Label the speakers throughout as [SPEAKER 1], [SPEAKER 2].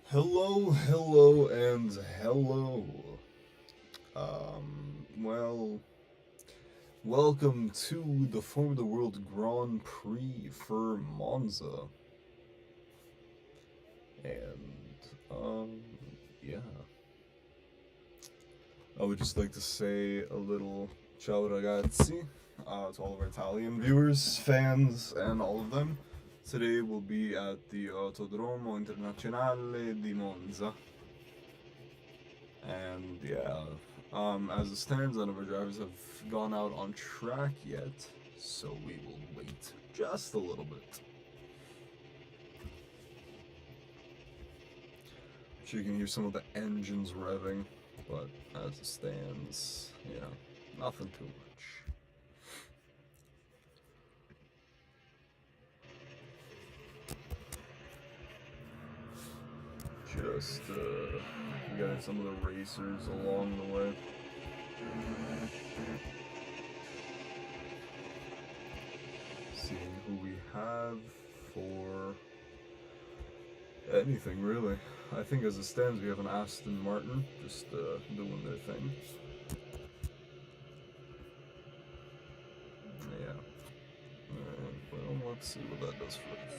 [SPEAKER 1] Hello, hello, and hello. Well, welcome to the Formula World Grand Prix for Monza. And, yeah. I would just like to say a little ciao ragazzi to all of our Italian viewers, fans, and all of them. Today we'll be at the Autodromo Internazionale di Monza. And yeah, as it stands, none of our drivers have gone out on track yet, so we will wait just a little bit. Sure, you can hear some of the engines revving, but as it stands, nothing too much. Just got some of the racers along the way. Seeing who we have for anything really. I think as it stands, we have an Aston Martin just doing their thing. Yeah. Well, let's see what that does for us.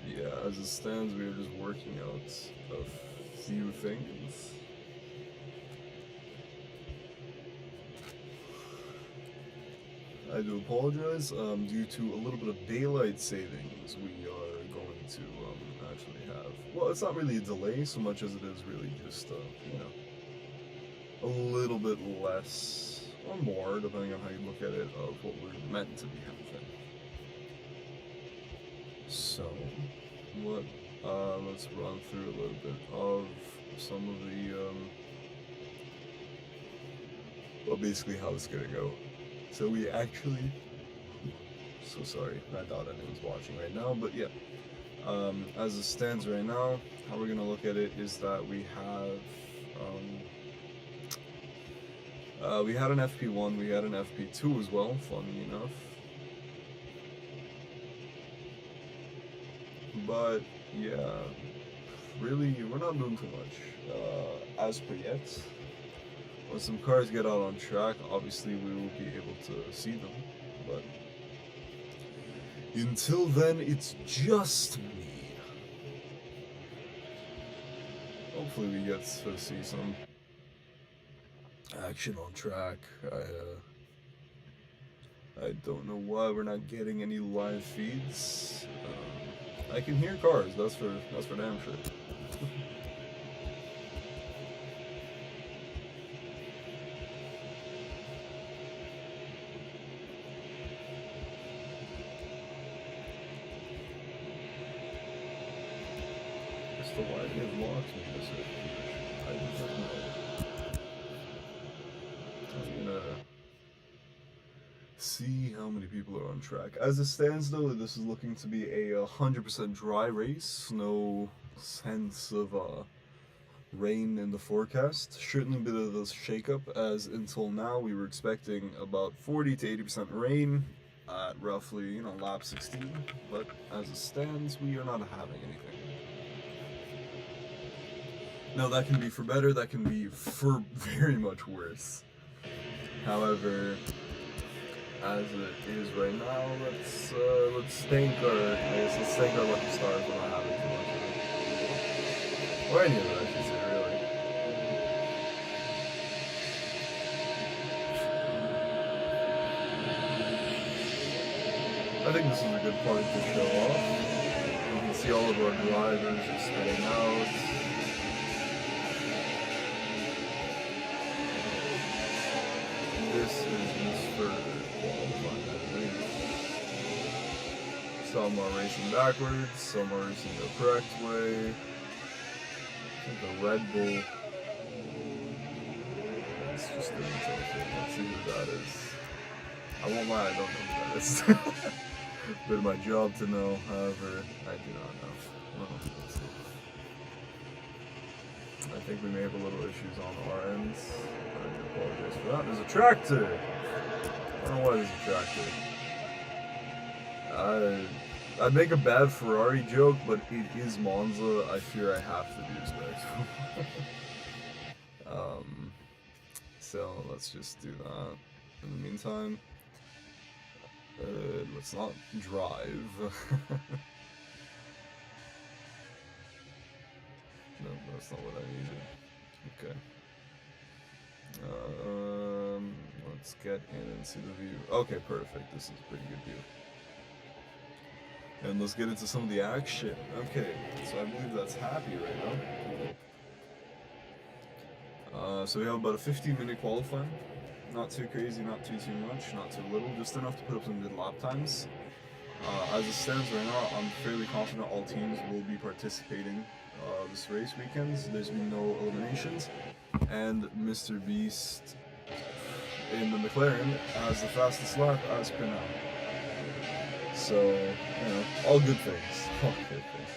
[SPEAKER 1] Yeah, as it stands, we are just working out a few things. I do apologize. Due to a little bit of daylight savings, we are going to actually have. Well, it's not really a delay so much as it is really just a little bit less or more, depending on how you look at it, of what we're meant to be having. So, what? Let's run through a little bit of some of the well, basically how it's gonna go. So we actually, so sorry, I doubt anyone's watching right now, but yeah, as it stands right now, how we're gonna look at it is that we had an FP1, we had an FP2 as well, funny enough, but yeah, really, we're not doing too much as per yet. When some cars get out on track, obviously we will be able to see them, but until then, it's just me. Hopefully, we get to see some action on track. I don't know why we're not getting any live feeds. I can hear cars. That's for damn sure. As to why they have locked me this way, I don't know. I'm gonna see how many people are on track. As it stands, though, this is looking to be a 100% dry race. No sense of rain in the forecast. Certainly a bit of a shakeup, as until now we were expecting about 40 to 80% rain at roughly, lap 16. But as it stands, we are not having anything. Now that can be for better, that can be for very much worse. However, as it is right now, let's thank our lucky stars for not having too much of it, or any of it, I should say, really. think this is a good part to show off. You can see all of our drivers just spitting out. This is just for qualifying, I think. Some are racing backwards, some are racing the correct way. I think the Red Bull. It's just doing something. Let's see who that is. I won't lie, I don't know who that is. Bit of my job to know, however, I do not know. Let's see. I think we may have a little issues on our ends. I do apologize for that. There's a tractor! I don't know why there's a tractor. I'd make a bad Ferrari joke, but it is Monza. I fear I have to be respectful. So let's just do that. In the meantime, let's not drive. No, that's not what I needed. Okay. Let's get in and see the view. Okay, perfect. This is a pretty good view. And let's get into some of the action. Okay, so I believe that's happy right now. So we have about a 15-minute qualifying. Not too crazy, not too much, not too little, just enough to put up some good lap times. As it stands right now, I'm fairly confident all teams will be participating this race weekend. There's been no eliminations, and Mr. Beast in the McLaren has the fastest lap as per now. So, you know, all good things. All good things.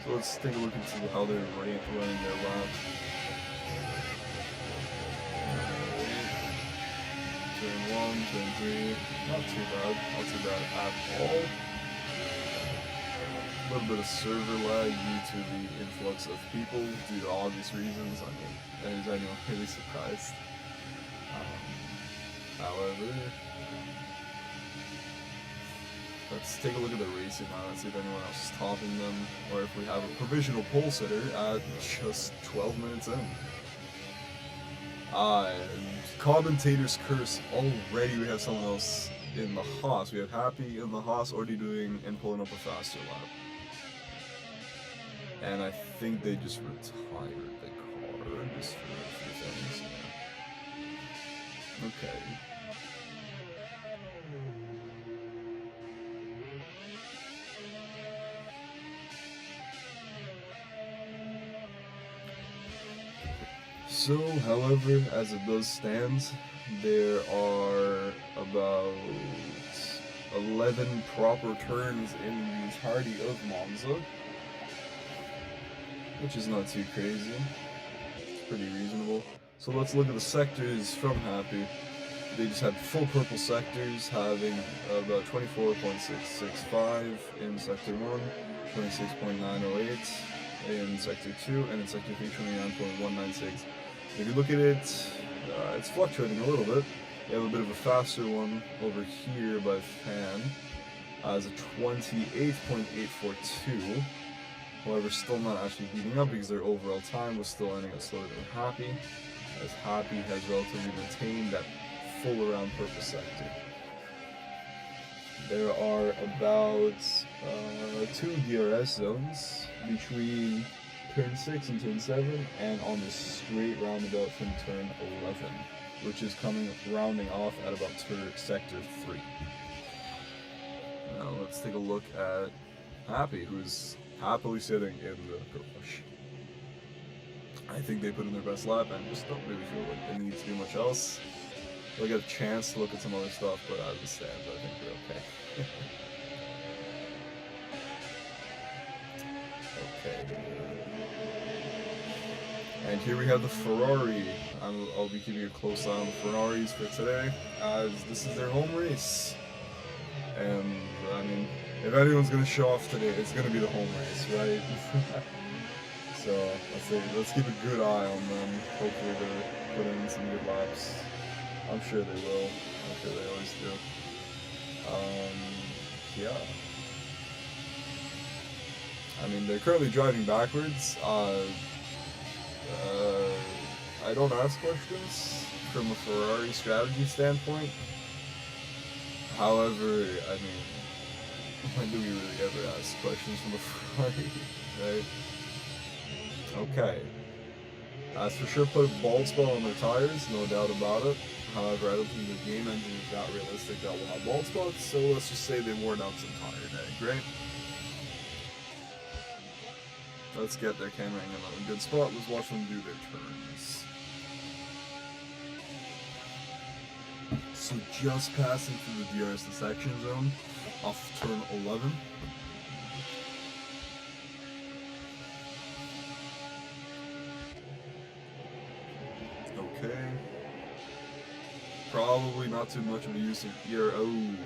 [SPEAKER 1] So let's take a look and see how they're running their lap. Turn 1, turn 3, not too bad at all. A little bit of server lag due to the influx of people due to obvious reasons. I mean, is anyone really surprised? However, let's take a look at the racing now and see if anyone else is topping them, or if we have a provisional pole sitter at just 12 minutes in. Commentator's curse, already we have someone else in the Haas. We have Happy in the Haas already doing and pulling up a faster lap. And I think they just retired the car just for a few things. Okay. So, however, as it does stand, there are about 11 proper turns in the entirety of Monza, which is not too crazy. It's pretty reasonable. So let's look at the sectors from Happy. They just had full purple sectors, having about 24.665 in Sector 1, 26.908 in Sector 2, and in Sector 3, 29.196. If you look at it, it's fluctuating a little bit. You have a bit of a faster one over here by Fan as a 28.842. However, still not actually beating up because their overall time was still ending up slower than Happy, as Happy has relatively maintained that full around purple sector. There are about 2 DRS zones between turn 6 and turn 7, and on the straight roundabout from turn 11, which is rounding off at about sector 3. Now let's take a look at Happy, who's happily sitting in the garage. I think they put in their best lap and just don't really feel like they need to do much else. They'll get a chance to look at some other stuff, but as it stands, I think we're okay. Okay. And here we have the Ferrari. I'll be keeping a close eye on the Ferraris for today, as this is their home race. And, I mean, if anyone's going to show off today, it's going to be the home race, right? So, let's keep a good eye on them. Hopefully they'll put in some good laps. I'm sure they will. I'm sure they always do. Yeah. I mean, they're currently driving backwards. I don't ask questions from a Ferrari strategy standpoint. However, I mean, when do we really ever ask questions from a Ferrari, right? Okay. That's for sure put a bald spot on their tires, no doubt about it. However, I don't think the game engine is that realistic that will have bald spots, so let's just say they worn out some tire day, right? Let's get their camera angle on a good spot. Let's watch them do their turns. So just passing through the DRS detection zone off turn 11. Okay. Probably not too much of a use of gear. Oh,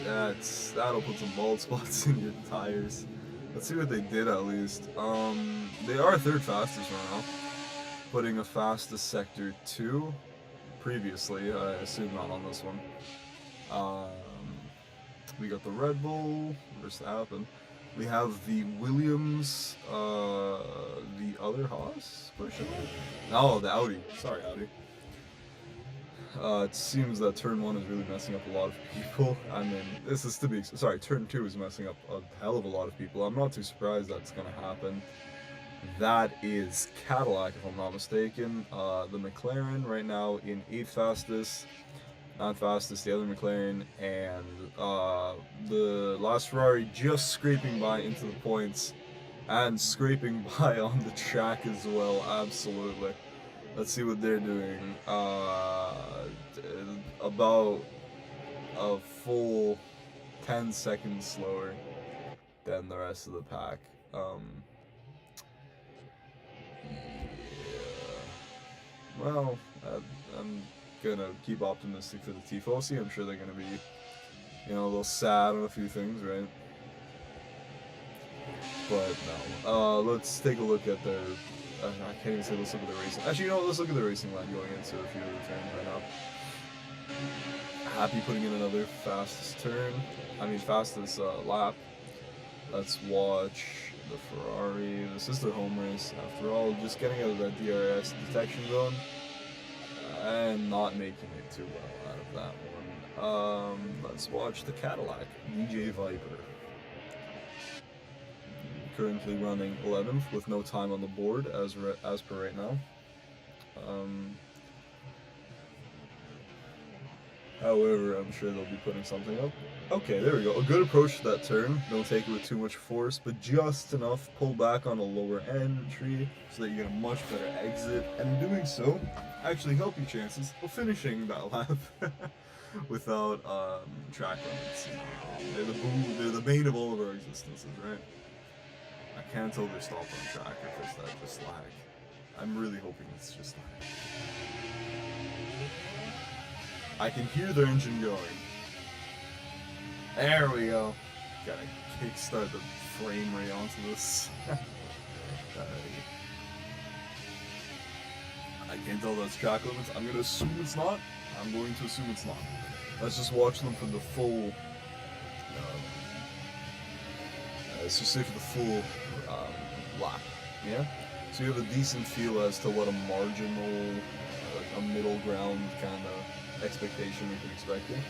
[SPEAKER 1] that'll put some bald spots in your tires. Let's see what they did at least. They are third fastest right now, putting a fastest sector 2 previously. I assume not on this one. We got the Red Bull, Verstappen. We have the Williams, the other Haas question? No, the Audi. Sorry, Audi. It seems that turn 1 is really messing up a lot of people. I mean, this is to be... Sorry, turn 2 is messing up a hell of a lot of people. I'm not too surprised that's going to happen. That is Cadillac, if I'm not mistaken. The McLaren right now in 8th fastest. 9th fastest, the other McLaren. And the last Ferrari just scraping by into the points. And scraping by on the track as well, absolutely. Let's see what they're doing. About a full 10 seconds slower than the rest of the pack. Yeah. Well, I'm gonna keep optimistic for the Tifosi. I'm sure they're gonna be, you know, a little sad on a few things, right? But no. Let's take a look at their... I can't even say let's look at the racing. Actually, you know what? Let's look at the racing line going into a few of the turns right now. Happy putting in another fastest turn. I mean, fastest lap. Let's watch the Ferrari. This is their home race. After all, just getting out of that DRS detection zone and not making it too well out of that one. Let's watch the Cadillac DJ Viper. Currently running 11th with no time on the board as per right now. However, I'm sure they'll be putting something up. Okay, there we go. A good approach to that turn. Don't take it with too much force, but just enough. Pull back on a lower entry so that you get a much better exit. And in doing so, actually help your chances of finishing that lap without track limits. They're the bane of all of our existences, right? I can't tell they're stopped on track or if it's that just lag. I'm really hoping it's just lag. I can hear their engine going. There we go. Gotta kickstart the frame rate onto this. I can't tell that's track limits. I'm gonna assume it's not. I'm going to assume it's not. Let's just watch them for the full... let's just say for the full lap, yeah? So you have a decent feel as to what a marginal, a middle ground kind of expectation we can expect here.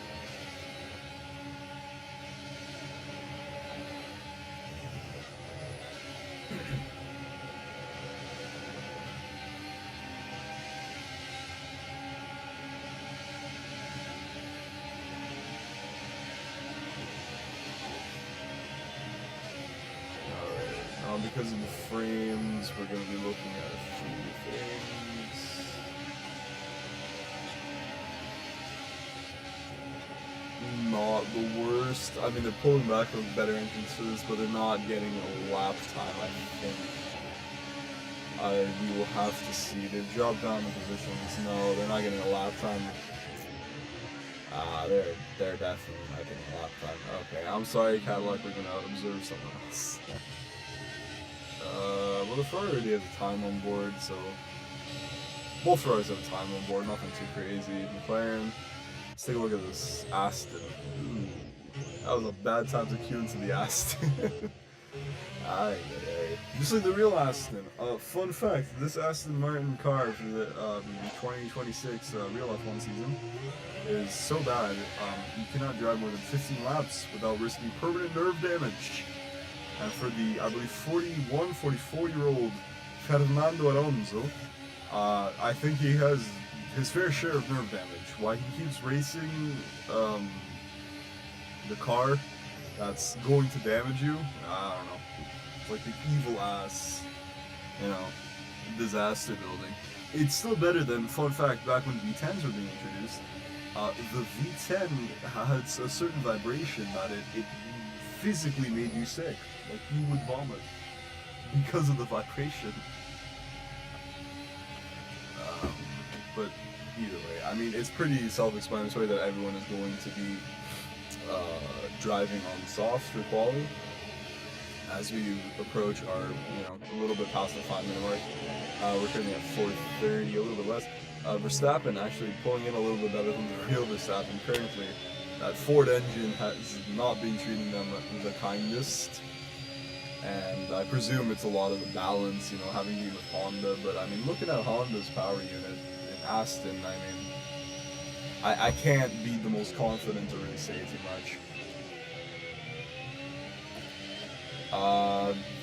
[SPEAKER 1] Because of the frames, we're going to be looking at a few things. Not the worst. I mean, they're pulling back with better engines for this, but they're not getting a lap time, I think. We will have to see. They've dropped down the positions. No, they're not getting a lap time. They're definitely not getting a lap time. Okay, I'm sorry, Cadillac, we're going to observe someone else. Well, the Ferrari already has a time on board, so both Ferraris have a time on board, nothing too crazy. McLaren, let's take a look at this Aston. Ooh, that was a bad time to queue into the Aston. Aye, aye. Just like the real Aston. Fun fact: this Aston Martin car for the 2026 real F1 season is so bad. You cannot drive more than 15 laps without risking permanent nerve damage. And for the, I believe, 41, 44-year-old Fernando Alonso, I think he has his fair share of nerve damage. Why he keeps racing the car that's going to damage you, I don't know. It's like the evil ass, disaster building. It's still better than, fun fact, back when V10s were being introduced, the V10 had a certain vibration that it physically made you sick. Like, you would vomit because of the vibration. But either way, I mean, it's pretty self-explanatory that everyone is going to be driving on softs for quality. As we approach our, a little bit past the 5-minute mark, we're currently at 4:30, a little bit less. Verstappen actually pulling in a little bit better than the real Verstappen currently. That Ford engine has not been treating them the kindest, and I presume it's a lot of the balance, having to do with Honda. But I mean, looking at Honda's power unit in Aston, I mean, I can't be the most confident to really say too much.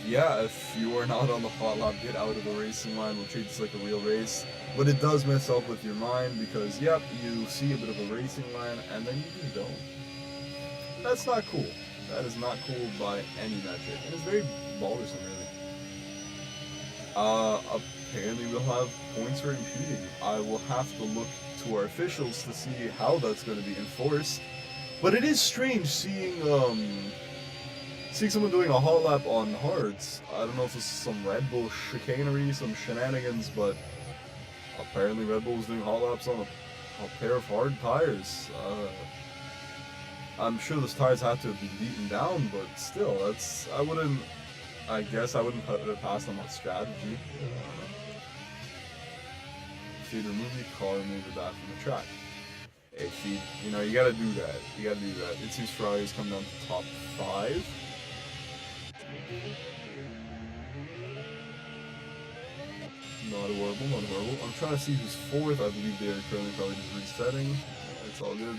[SPEAKER 1] Yeah, if you are not on the hot lap, get out of the racing line. We'll treat this like a real race. But it does mess up with your mind because, yep, you see a bit of a racing line and then you just don't. That's not cool. That is not cool by any metric. And it's very bothersome, really. Apparently we'll have points for impeding. I will have to look to our officials to see how that's going to be enforced. But it is strange seeing someone doing a hot lap on hards. I don't know if this is some Red Bull chicanery, some shenanigans, but apparently Red Bull was doing hot laps on a pair of hard tires. I'm sure those tires had to have been beaten down, but still, I guess I wouldn't put it past them on strategy. If you'd remove the car, move it back from the track. If you gotta do that. You gotta do that. It seems Ferrari's come down to top 5. Not horrible, not horrible. I'm trying to see who's 4th. I believe they're currently probably just resetting. It's all good.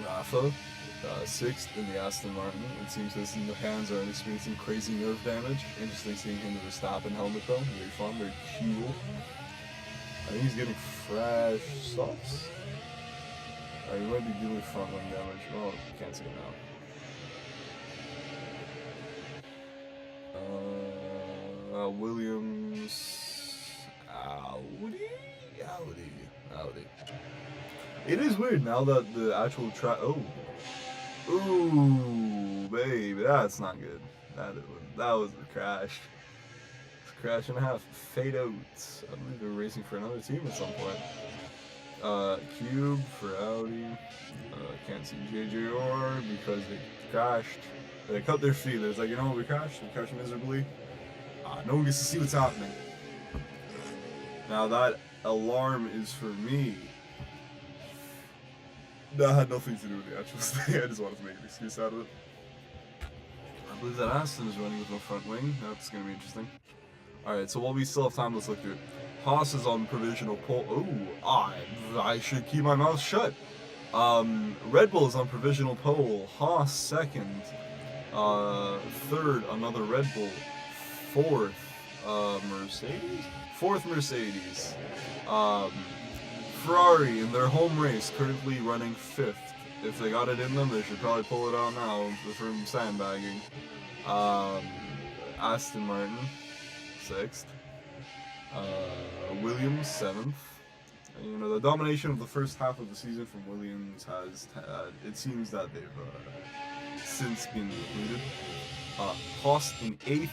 [SPEAKER 1] Rafa, 6th in the Aston Martin. It seems his hands are experiencing crazy nerve damage. Interesting seeing him with a Verstappen helmet though. Very fun, very cool. I think he's getting fresh softs. He might be dealing with front wing damage. Oh, you can't see it now. Williams, Audi. It is weird now that the actual track. Ooh, baby, that's not good. That was a crash. It's a crash and a half. Fade out. I believe they're racing for another team at some point. Cube for Audi. Can't see JJR because they crashed. They cut their feet. It's like, we crashed miserably. No one gets to see what's happening. Now that alarm is for me. That had nothing to do with the actual stay. I just wanted to make an excuse out of it. I believe that Aston is running with no front wing. That's going to be interesting. Alright, so while we still have time, let's look through it. Haas is on provisional pole. Oh, I should keep my mouth shut. Red Bull is on provisional pole. Haas 2nd. 3rd, another Red Bull. 4th, Mercedes? 4th, Mercedes. Ferrari in their home race currently running 5th. If they got it in them, they should probably pull it out now from sandbagging. Aston Martin 6th. Williams 7th. The domination of the first half of the season from Williams has, it seems that they've since been depleted. Haas in 8th.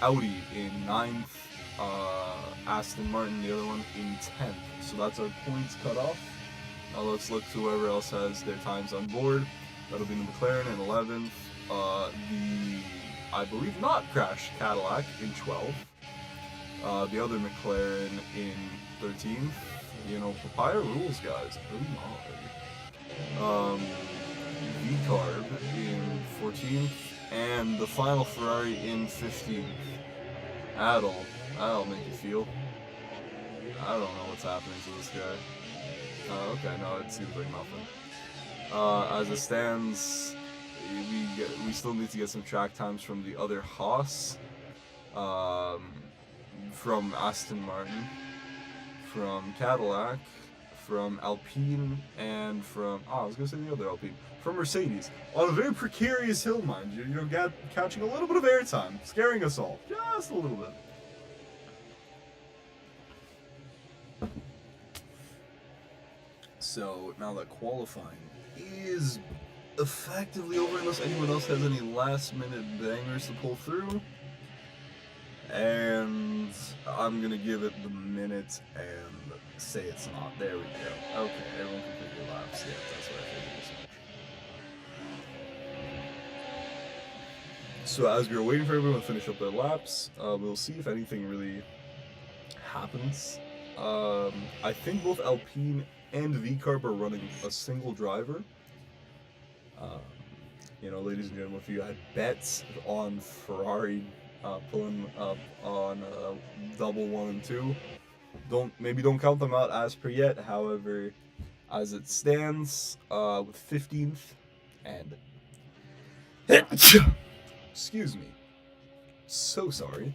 [SPEAKER 1] Audi in 9th, Aston Martin, the other one, in 10th. So that's our points cut off. Now let's look to whoever else has their times on board. That'll be the McLaren in 11th. I believe not crashed Cadillac in 12th. The other McLaren in 13th. Papaya rules, guys. Oh my. V-Carb in 14th. and the final Ferrari in 15th. That'll make you feel. I don't know what's happening to this guy. Oh, okay, no, it seems like nothing. As it stands, we still need to get some track times from the other Haas, from Aston Martin, from Cadillac, from Alpine, and from, I was gonna say the other Alpine, from Mercedes, on a very precarious hill, mind you. You're catching a little bit of airtime, scaring us all, just a little bit. So now that qualifying is effectively over, unless anyone else has any last-minute bangers to pull through, and I'm gonna give it the minute and say it's not. There we go. Okay, everyone complete your laps. Yeah, that's what I figured as much. So as we were waiting for everyone to finish up their laps, we'll see if anything really happens. I think both Alpine and VCarb are running a single driver. You know, ladies and gentlemen, if you had bets on Ferrari pulling up on double 1 and 2, maybe don't count them out as per yet. However, as it stands, with 15th and excuse me, so sorry.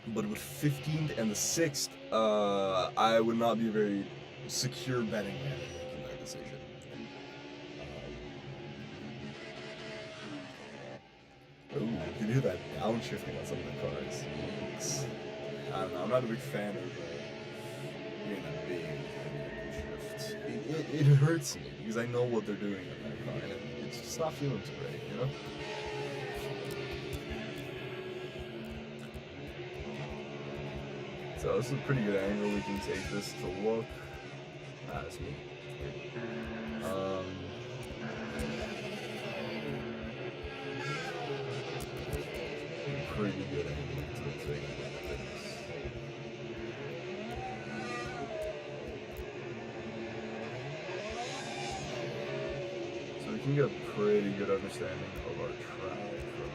[SPEAKER 1] But with 15th and the 6th, I would not be a very secure betting man in making that decision. Oh, you can hear that downshifting on some of the cars. Yikes. I don't know, I'm not a big fan of being a big shift. It hurts me because I know what they're doing in that car, and it's just not feeling too right, you know? So this is a pretty good angle. We can take this to look. That's me. Pretty good angle to take this. So we can get a pretty good understanding of our track from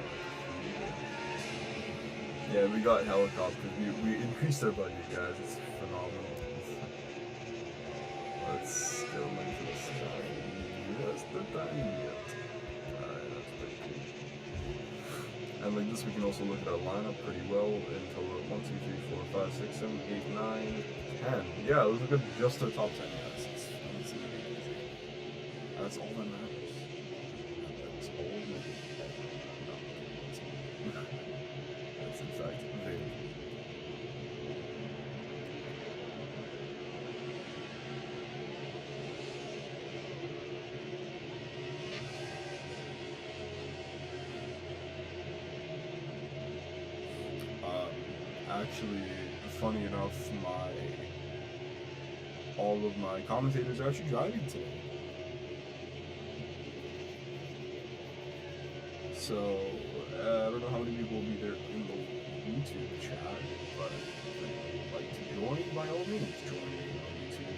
[SPEAKER 1] here. Yeah, we got helicopters. We increased our budget, guys. It's phenomenal. Let's go into the sky. Yes, the time yet. Alright, that's pretty cool. And like this, we can also look at our lineup pretty well until 1, 2, 3, 4, 5, 6, 7, 8, 9, 10. Yeah, let's look at just our top 10 guys. That's all that matters. That's all that matters. That's in fact very good. Actually, funny enough, all of my commentators are actually driving today. So, I don't know how many people will be there in the YouTube chat, but if you'd like to join, by all means, join me on YouTube,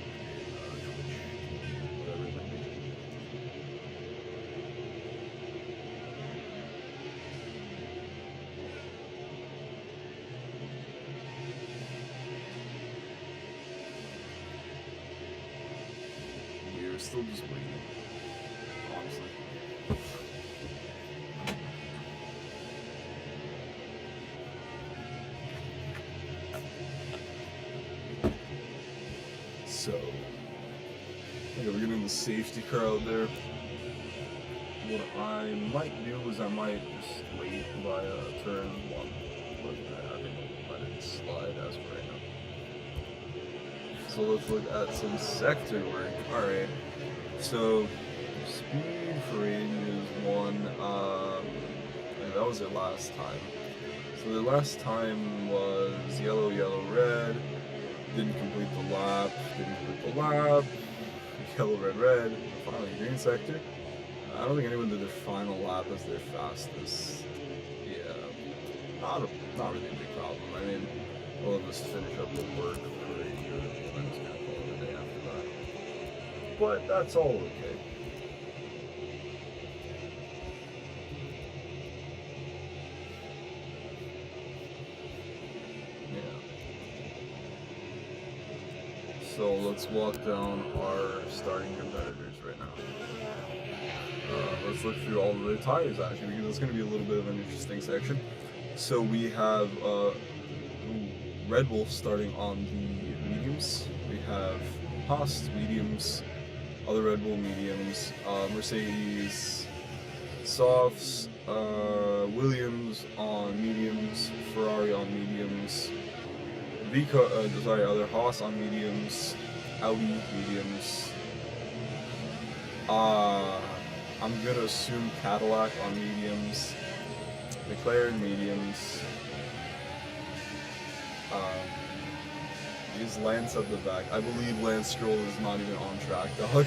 [SPEAKER 1] Twitch, whatever it might be. We're still just waiting, honestly. So, okay, we're getting the safety car out there. What I might do is I might just wait by turn 1, but I think I'll let it slide as of right now. So let's look at some sector work. Alright, so speed for range is 1, and that was their last time. So their last time was yellow, yellow, red. Didn't complete the lap, yellow, red, red, finally green sector. I don't think anyone did their final lap as their fastest. Yeah, not really a big problem. I mean, we'll just finish up the work pretty good. I'm just gonna call it a day after that. But that's all okay. So let's walk down our starting competitors right now. Let's look through all of their tires actually, because it's going to be a little bit of an interesting section. So we have Red Bull starting on the mediums. We have Haas mediums, other Red Bull mediums, Mercedes softs, Williams on mediums, Ferrari on mediums, other Haas on mediums, Audi mediums. I'm gonna assume Cadillac on mediums, McLaren mediums. Is Lance at the back? I believe Lance Stroll is not even on track, dog.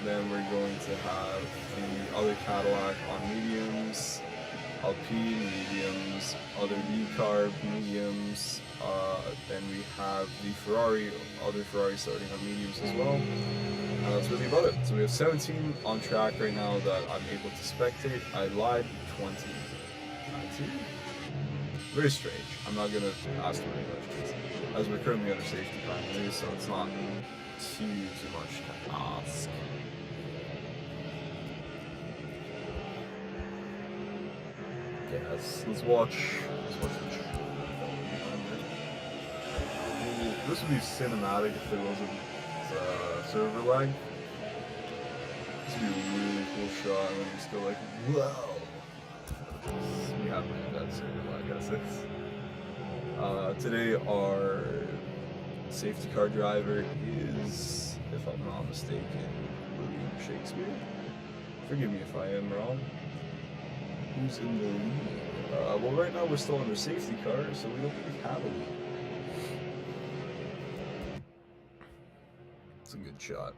[SPEAKER 1] Then we're going to have the other Cadillac on mediums, Alpine mediums, other V-Carb mediums, then we have the Ferrari, other Ferrari starting on mediums as well. And that's really about it. So we have 17 on track right now that I'm able to spectate. I lied, 20. 19? Very strange. I'm not going to ask too many questions, as we're currently under safety car anyways, so it's not too much to ask. Yes, let's watch the this would be cinematic if there wasn't server lag. This would be a really cool shot, and I'm just go like, whoa! We have that server lag, I guess. Today our safety car driver is, if I'm not mistaken, William Shakespeare. Forgive me if I am wrong. Who's in the lead? Well, right now we're still under safety car, so we don't really have a lead. It's a good shot.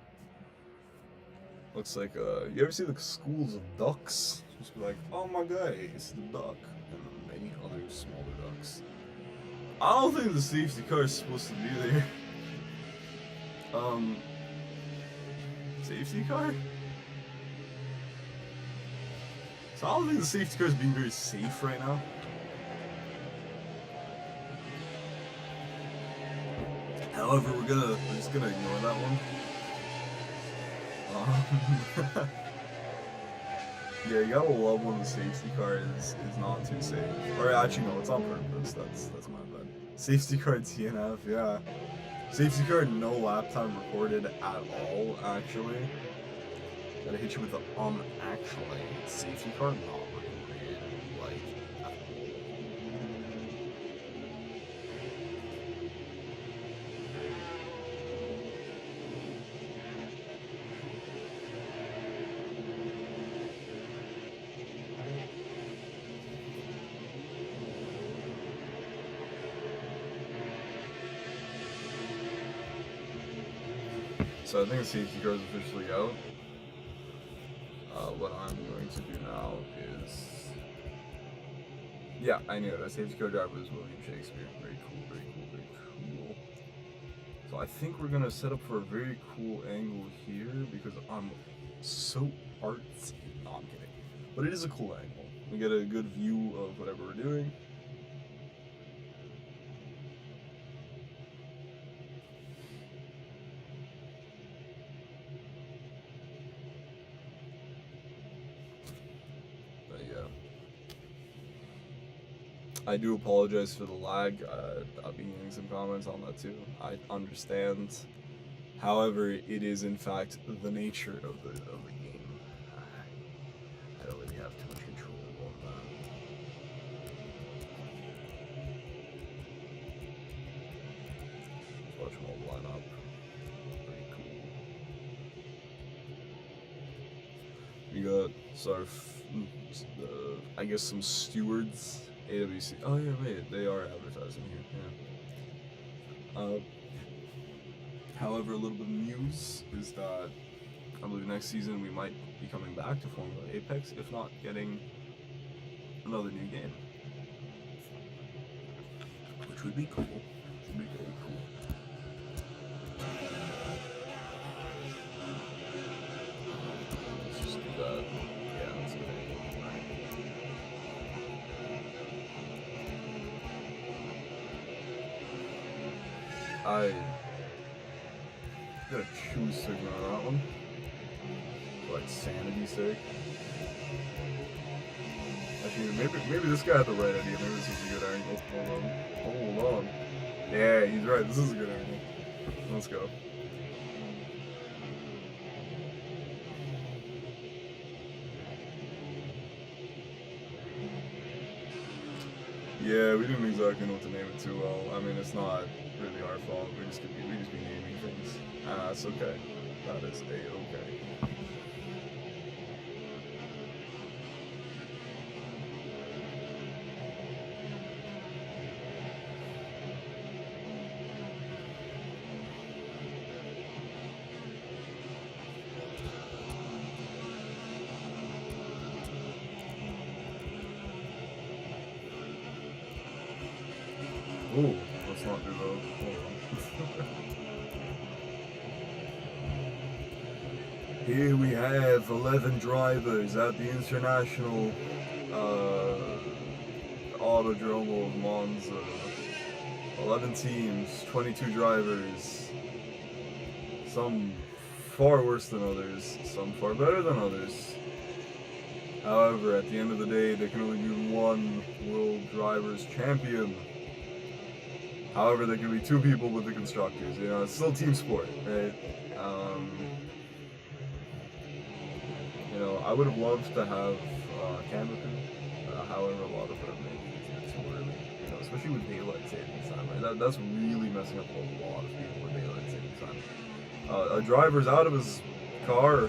[SPEAKER 1] Looks like, you ever see the schools of ducks? Just be like, oh my god, it's the duck. And many other smaller ducks. I don't think the safety car is supposed to be there. Safety car? So I don't think the safety car is being very safe right now. However, we're just gonna ignore that one. Yeah, you gotta love when the safety car is not too safe. Or actually, no, it's on purpose. That's my bad. Safety car TNF, yeah. Safety car no lap time recorded at all. Actually, gotta hit you with the actually. Safety car not recorded like at all. So I think the safety car is officially out. What I'm going to do now is... Yeah, I knew it. The safety car driver is William Shakespeare. Very cool, very cool, very cool. So I think we're going to set up for a very cool angle here because I'm so artsy. No, I'm kidding. But it is a cool angle. We get a good view of whatever we're doing. I do apologize for the lag. I'll be getting some comments on that too. I understand. However, it is in fact the nature of the game. I don't really have too much control on that. Watch them all line up. Pretty cool. We got sort of, I guess, some stewards. AWC. Oh yeah, wait, they are advertising here. Yeah. However, a little bit of news is that I believe next season we might be coming back to Formula Apex, if not getting another new game, which would be cool. Would be very cool. Let's just do that. Yeah, let's do that. I gotta choose signal on that one. For like sanity's sake. Actually, maybe this guy had the right idea. Maybe this is a good angle. Hold on. Yeah, he's right. This is a good angle. Let's go. Yeah, we didn't exactly know what to name it too well. I mean, it's not really our fault. We just be naming things. That's okay. That is a-okay. Ooh, let's not do those. Hold on. Here we have 11 drivers at the International Autodromo of Monza. 11 teams, 22 drivers. Some far worse than others, some far better than others. However, at the end of the day, there can only be one World Drivers' Champion. However, there can be two people with the constructors. You know, it's still team sport, right? You know, I would have loved to have camera crew. However, a lot of them make it too early. You know, especially with daylight savings time. Right? That's really messing up a lot of people with daylight savings time. A driver's out of his car.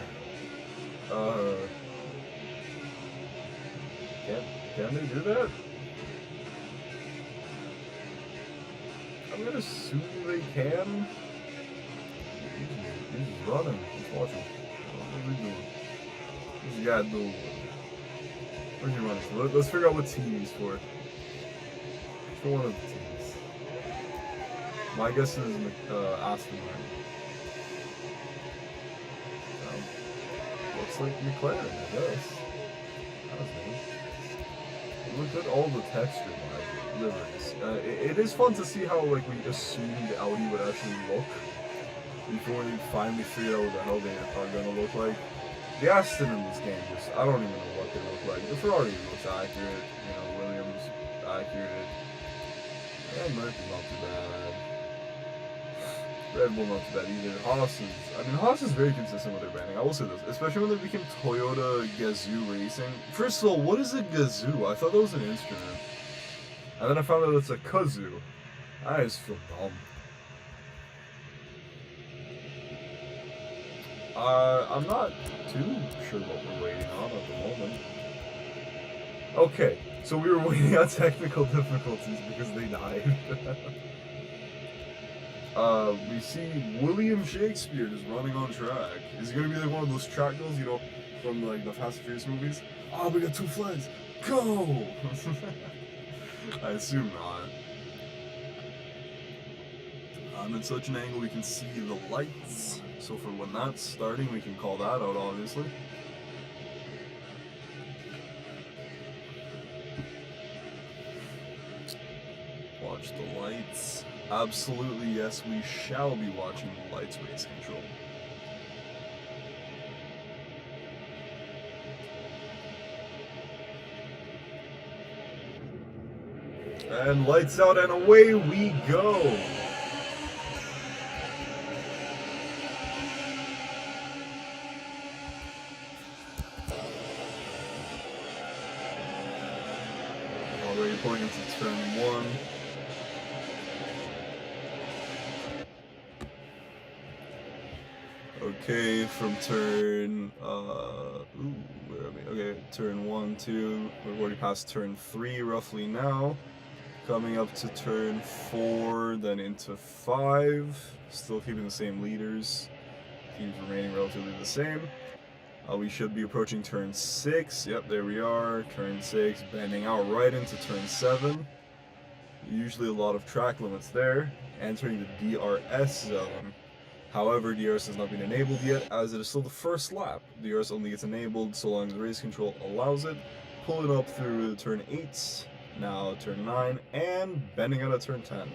[SPEAKER 1] Can they do that? I'm gonna assume they can. He's running. He's watching. What are we doing? This guy doing. Where's he running for? Let's figure out what team he's for. For one of the teams. My guess is Aston Martin. Looks like McLaren, I guess. That was nice. Look at all the texture by liveries. It is fun to see how like we assumed Audi would actually look before we finally figure out what the hell they are gonna look like. The Aston in this game just, I don't even know what they look like. The Ferrari looks accurate, you know, Williams accurate. And Mercury's not too bad. Red Bull not too bad either. Haas is very consistent with their branding. I will say this, especially when they became Toyota Gazoo Racing. First of all, what is a Gazoo? I thought that was an instrument. And then I found out it's a kazoo. I just feel dumb. I'm not too sure what we're waiting on at the moment. Okay, so we were waiting on technical difficulties because they died. We see William Shakespeare just running on track. Is he gonna be like one of those track girls, you know, from like the Fast and Furious movies? Oh, we got two flags. Go! I assume not. I'm at such an angle we can see the lights. So for when that's starting, we can call that out, obviously. Watch the lights. Absolutely, yes, we shall be watching the lights race control. And lights out and away we go! Already pulling into turn one. Okay, from turn, where are we? Okay, turn 1, 2, we've already passed turn 3 roughly now. Coming up to turn 4, then into 5, still keeping the same leaders. Teams remaining relatively the same. We should be approaching turn 6, yep, there we are, turn 6, bending out right into turn 7. Usually a lot of track limits there, entering the DRS zone. However, DRS has not been enabled yet, as it is still the first lap. DRS only gets enabled so long as race control allows it. Pull it up through turn 8, now turn 9, and bending out at turn 10.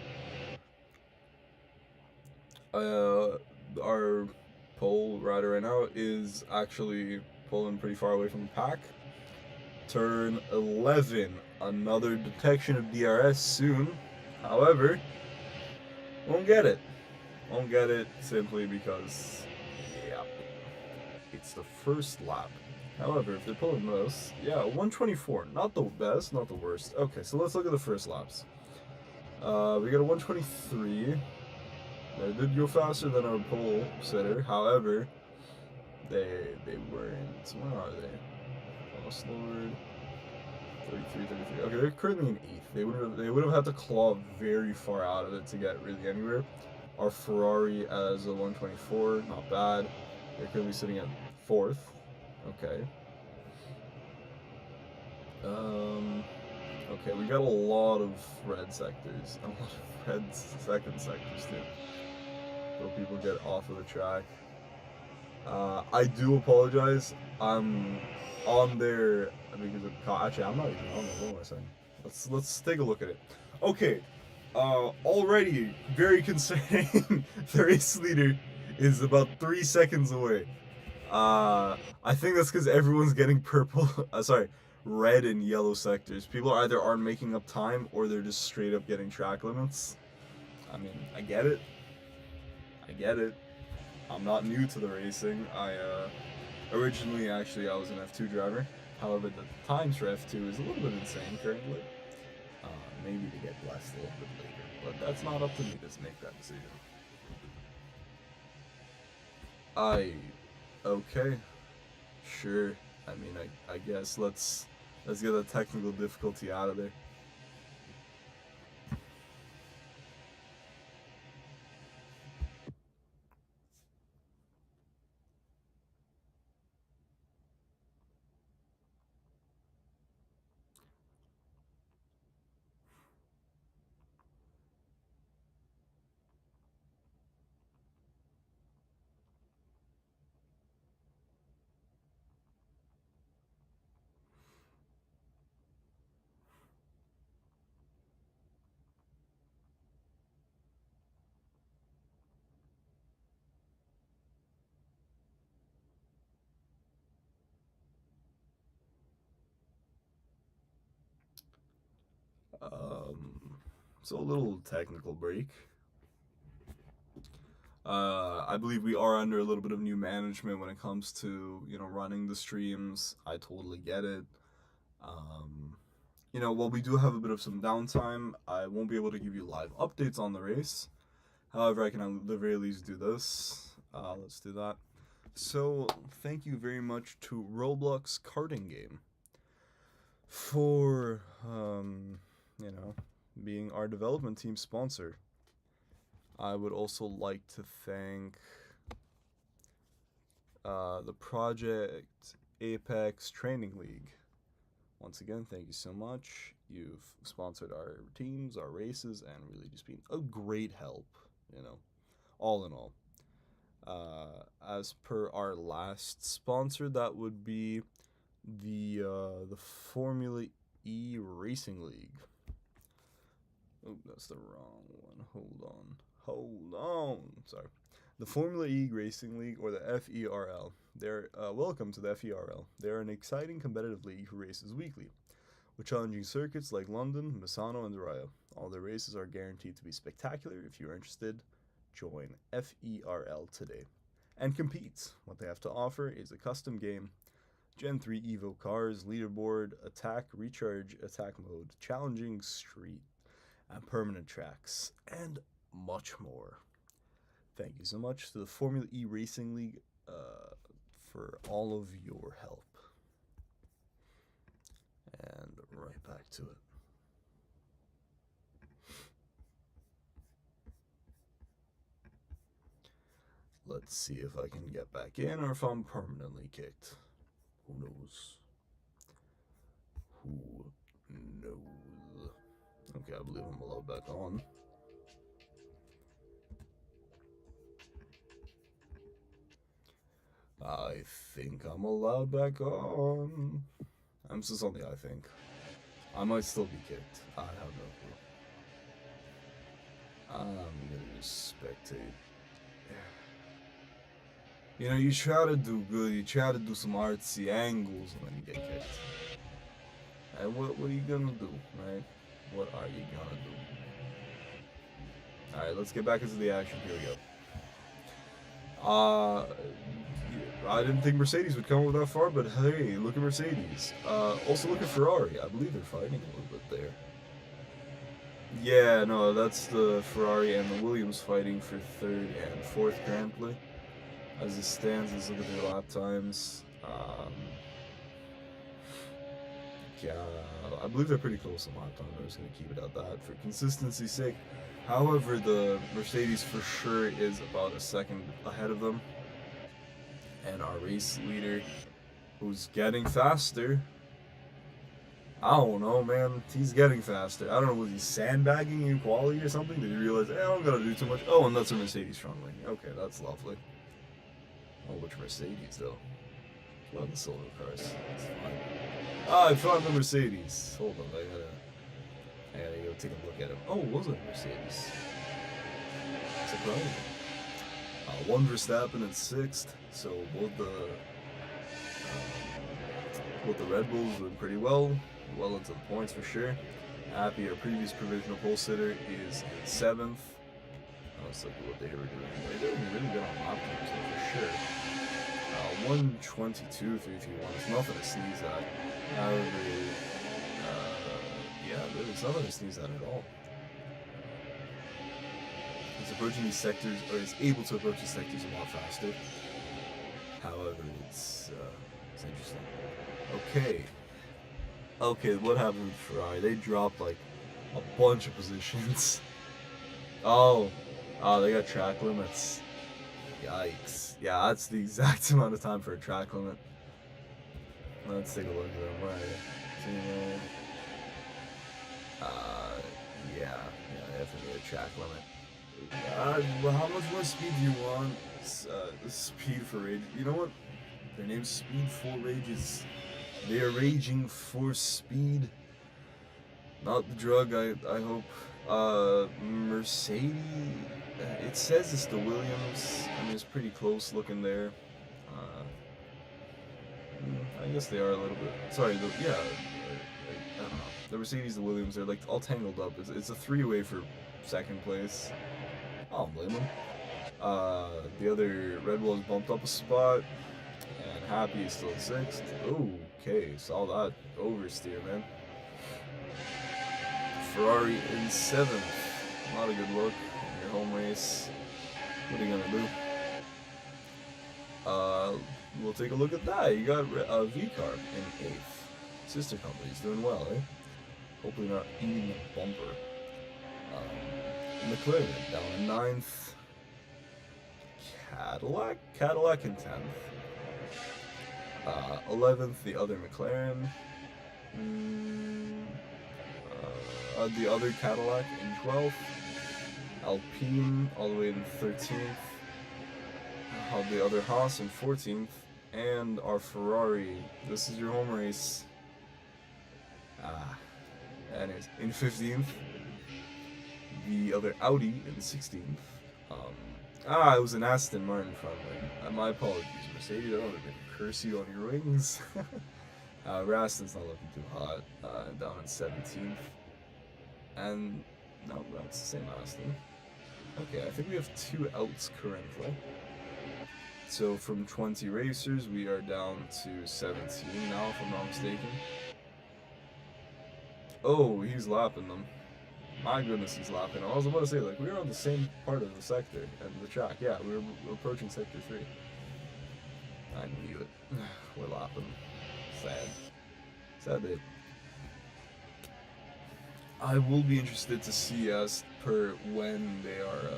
[SPEAKER 1] Our pole rider right now is actually pulling pretty far away from the pack. Turn 11. Another detection of DRS soon. However, won't get it. Won't get it simply because, yeah, it's the first lap. However, if they're pulling this, yeah, 124. Not the best, not the worst. Okay, so let's look at the first laps. We got a 123. They did go faster than our pole sitter. However, they weren't. Where are they? Lost Lord. 33, 33. Okay, they're currently in 8th. They would have had to claw very far out of it to get really anywhere. Our Ferrari as a 124, not bad. They're currently sitting at 4th. Okay. Okay, we got a lot of red sectors. A lot of red second sectors too. So people get off of the track. I do apologize. I'm on there because of actually I'm not even on there. What am I saying? Let's take a look at it. Okay. Already very concerning. The race leader is about 3 seconds away. I think that's because everyone's getting purple. Sorry, red and yellow sectors. People either aren't making up time or they're just straight up getting track limits. I mean, I get it. I get it. I'm not new to the racing. Originally, actually, I was an F2 driver. However, the times for F2 is a little bit insane currently. Maybe to get blessed a little bit later, but that's not up to me to make that decision. Okay, sure. I mean, I guess let's get the technical difficulty out of there. So a little technical break. I believe we are under a little bit of new management when it comes to running the streams. I totally get it. While we do have a bit of some downtime, I won't be able to give you live updates on the race. However, I can at the very least do this. Let's do that. So, thank you very much to Roblox Karting Game for, being our development team sponsor. I would also like to thank the Project Apex Training League. Once again, thank you so much. You've sponsored our teams, our races, and really just been a great help, all in all. As per our last sponsor, that would be the Formula E Racing League. Oh, that's the wrong one. Hold on. Sorry. The Formula E Racing League, or the FERL. They're welcome to the FERL. They're an exciting competitive league who races weekly, with challenging circuits like London, Misano, and Raya. All their races are guaranteed to be spectacular. If you're interested, join FERL today and compete. What they have to offer is a custom game, Gen 3 Evo cars, leaderboard, attack, recharge, attack mode, challenging street, and permanent tracks, and much more. Thank you so much to the Formula E Racing League for all of your help. And right back to it. Let's see if I can get back in or if I'm permanently kicked. Who knows? Who knows? Okay, I believe I'm allowed back on. I think I'm allowed back on. I'm just only I think. I might still be kicked. I have no clue. I'm gonna just spectate. You know, you try to do good, you try to do some artsy angles, and then you get kicked. And what are you gonna do, right? What are you gonna do? Alright, let's get back into the action. Here we go. I didn't think Mercedes would come that far, but hey, look at Mercedes. Also look at Ferrari. I believe they're fighting a little bit there. Yeah, no, that's the Ferrari and the Williams fighting for third and fourth currently. As it stands, let's look at their lap times. Yeah, I believe they're pretty close on lap time. I'm just going to keep it at that for consistency's sake. However, the Mercedes for sure is about a second ahead of them. And our race leader, who's getting faster. I don't know, man. He's getting faster. I don't know, was he sandbagging in quality or something? Did he realize, hey, I don't gotta do too much? Oh, and that's a Mercedes front wing. Okay, that's lovely. Oh, which Mercedes, though? Well, the silver cars. That's fine. Ah, I found the Mercedes. Hold on, I gotta go take a look at him. Oh, was it a Mercedes? Surprising. One Verstappen at 6th, so both the Red Bulls doing pretty well into the points for sure. Happy, our previous provisional pole sitter, is in 7th. Let's look at what they were doing. They're doing really good on lap times for sure. 1:22.331 is nothing to sneeze at. However, yeah, it's nothing to sneeze at all. He's approaching these sectors, or is able to approach these sectors a lot faster. However, it's interesting. Okay, what happened with Ferrari? They dropped like a bunch of positions. Oh, they got track limits. Yikes. Yeah, that's the exact amount of time for a track limit. Let's take a look at them. Right. Yeah, definitely a track limit. Well, how much more speed do you want? Speed for Rage. You know what? Their name's Speed for Rages. They are raging for speed. Not the drug, I hope. Mercedes. It says it's the Williams. I mean, it's pretty close looking there. I guess they are a little bit. Sorry, I don't know. The Mercedes, the Williams, they're like all tangled up. It's a three-way for second place. I don't blame them. The other Red Bull has bumped up a spot, and Happy is still 6th. Okay, saw that oversteer, man. Ferrari in 7th. Not a good look in your home race. What are you gonna do? We'll take a look at that. You got V-Carb in 8th. Sister company's doing well, eh? Hopefully not eating a bumper. McLaren down in 9th. Cadillac in 10th. 11th, the other McLaren. The other Cadillac in 12th. Alpine all the way in 13th. The other Haas in 14th. And our Ferrari. This is your home race. Anyways, in 15th. The other Audi in 16th. It was an Aston Martin front wing. My apologies, Mercedes. I don't have to curse you on your wings. Raston's not looking too hot. Down in 17th. And no, that's the same Aston. Okay, I think we have 2 outs currently. So from 20 racers, we are down to 17 now, if I'm not mistaken. Oh, he's lapping them. My goodness, he's lapping them. I was about to say, like, we were on the same part of the sector and the track. Yeah, we were approaching sector 3. I knew it. We're lapping. Sad day. I will be interested to see as per when they are,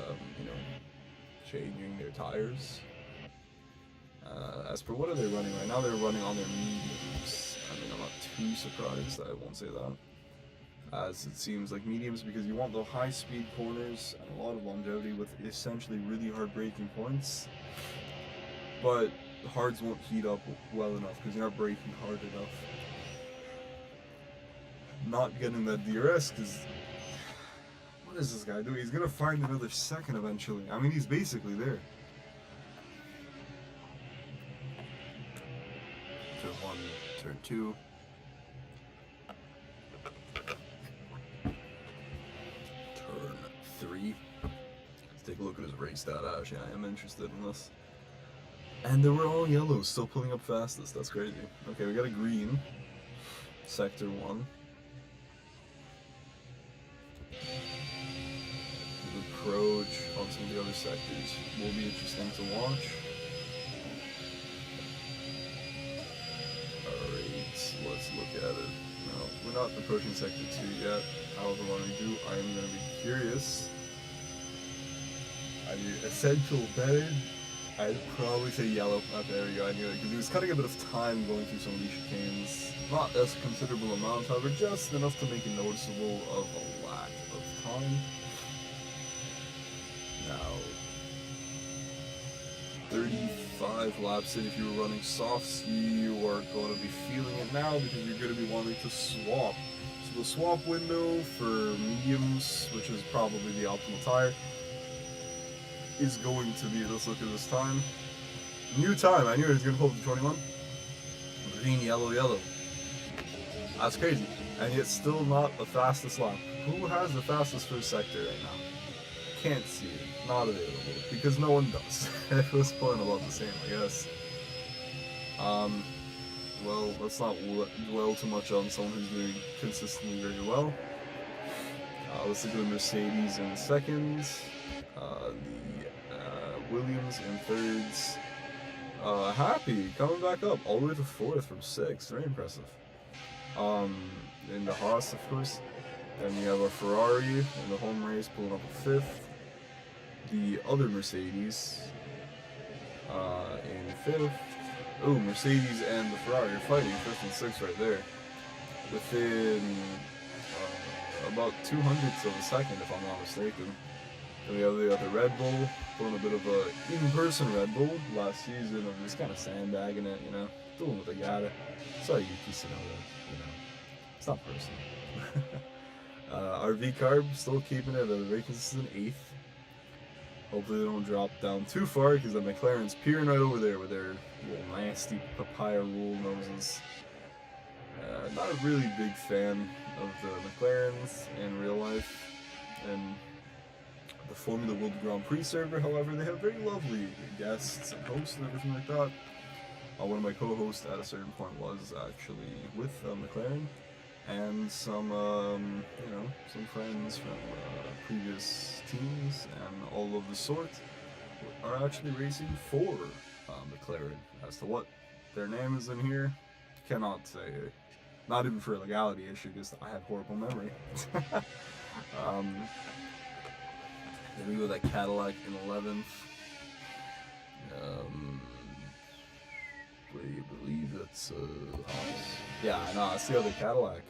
[SPEAKER 1] changing their tires. As per what are they running right now? They're running on their mediums. I mean, I'm not too surprised. I won't say that. As it seems like mediums, because you want the high-speed corners and a lot of longevity with essentially really hard braking points. But hards won't heat up well enough because you're not braking hard enough. Not getting that DRS because what is this guy doing? He's gonna find another second eventually. I mean, he's basically there. 2. Turn 3. Let's take a look at his race data. Actually, I am interested in this. And they were all yellow, still pulling up fastest. That's crazy. Okay, we got a green. Sector 1. The approach on some of the other sectors will be interesting to watch. Alright, let's look at it. Now, we're not approaching Sector 2 yet. However, when we do, I am going to be curious. I do essential betting. I'd probably say yellow. Oh, there we go, I knew it. Because he was cutting a bit of time going through some of these chicanes. Not as considerable amount, however, just enough to make it noticeable of a lack of time. Now, 35 laps in, if you were running softs, you are going to be feeling it now because you're going to be wanting to swap. So the swap window for mediums, which is probably the optimal tire, is going to be, let's look at this time. New time, I knew it was going to pull up to 21. Green, yellow, yellow. That's crazy. And yet still not the fastest lap. Who has the fastest first sector right now? Can't see it. Not available. Because no one does. It was pulling about the same, I guess. Well, let's not dwell too much on someone who's doing consistently very well. Let's look at the Mercedes in seconds. The Williams in thirds. Happy coming back up all the way to 4th from 6th. Very impressive. In the Haas, of course. Then we have our Ferrari in the home race pulling up a 5th. The other Mercedes in 5th. Oh, Mercedes and the Ferrari are fighting 5th and 6th right there. Within about 200ths of a second, if I'm not mistaken. And we have the Red Bull, pulling a bit of a in-person Red Bull last season of just kind of sandbagging it, you know, doing what they gotta. Sorry, Yuki Tsunoda, you know, it's not personal. Our V-Carb still keeping it at a very consistent 8th. Hopefully they don't drop down too far because the McLaren's peering right over there with their little nasty papaya roll noses. Not a really big fan of the McLarens in real life. And the Formula World Grand Prix server, however, they have very lovely guests and hosts and everything like that. One of my co-hosts at a certain point was actually with McLaren, and some, you know, some friends from previous teams and all of the sort are actually racing for McLaren. As to what their name is in here, cannot say. Not even for a legality issue, because I have horrible memory. Then we go that Cadillac in 11th. I believe that's yeah, no, it's the other Cadillac.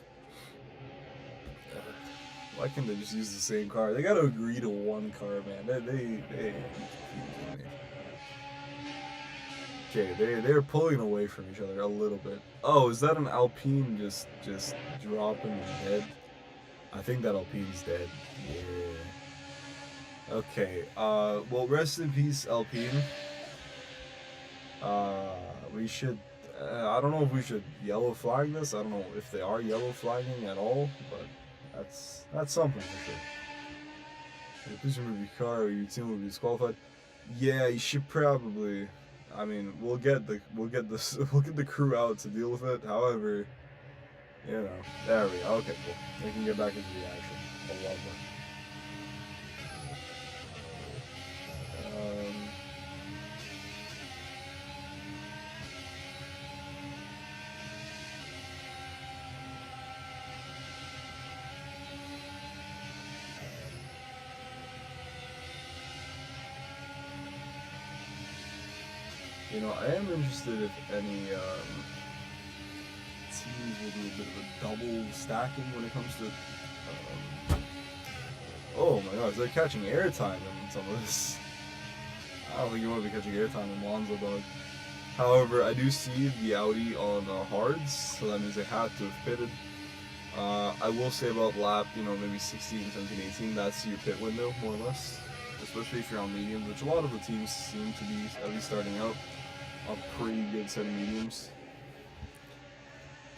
[SPEAKER 1] Why can't they just use the same car? They gotta agree to one car, man. They okay, they're pulling away from each other a little bit. Oh, is that an Alpine just dropping dead? I think that Alpine's dead. Yeah. Okay, well, rest in peace, Alpine. We should, I don't know if we should yellow flag this. I don't know if they are yellow flagging at all, but that's something for sure. Please remove your car or your team will be disqualified. Yeah, you should probably. I mean, we'll get the crew out to deal with it. However, you know, there we go. Okay, cool. We can get back into the action. I love that. You know, I am interested if any teams will do a bit of a double stacking when it comes to. Oh my gosh, they're catching airtime in some of this. I don't think you want to be catching airtime in Monza, dog. However, I do see the Audi on hards, so that means they had to have pitted. I will say about lap, you know, maybe 16, 17, 18, that's your pit window, more or less. Especially if you're on mediums, which a lot of the teams seem to be, at least starting out, a pretty good set of mediums.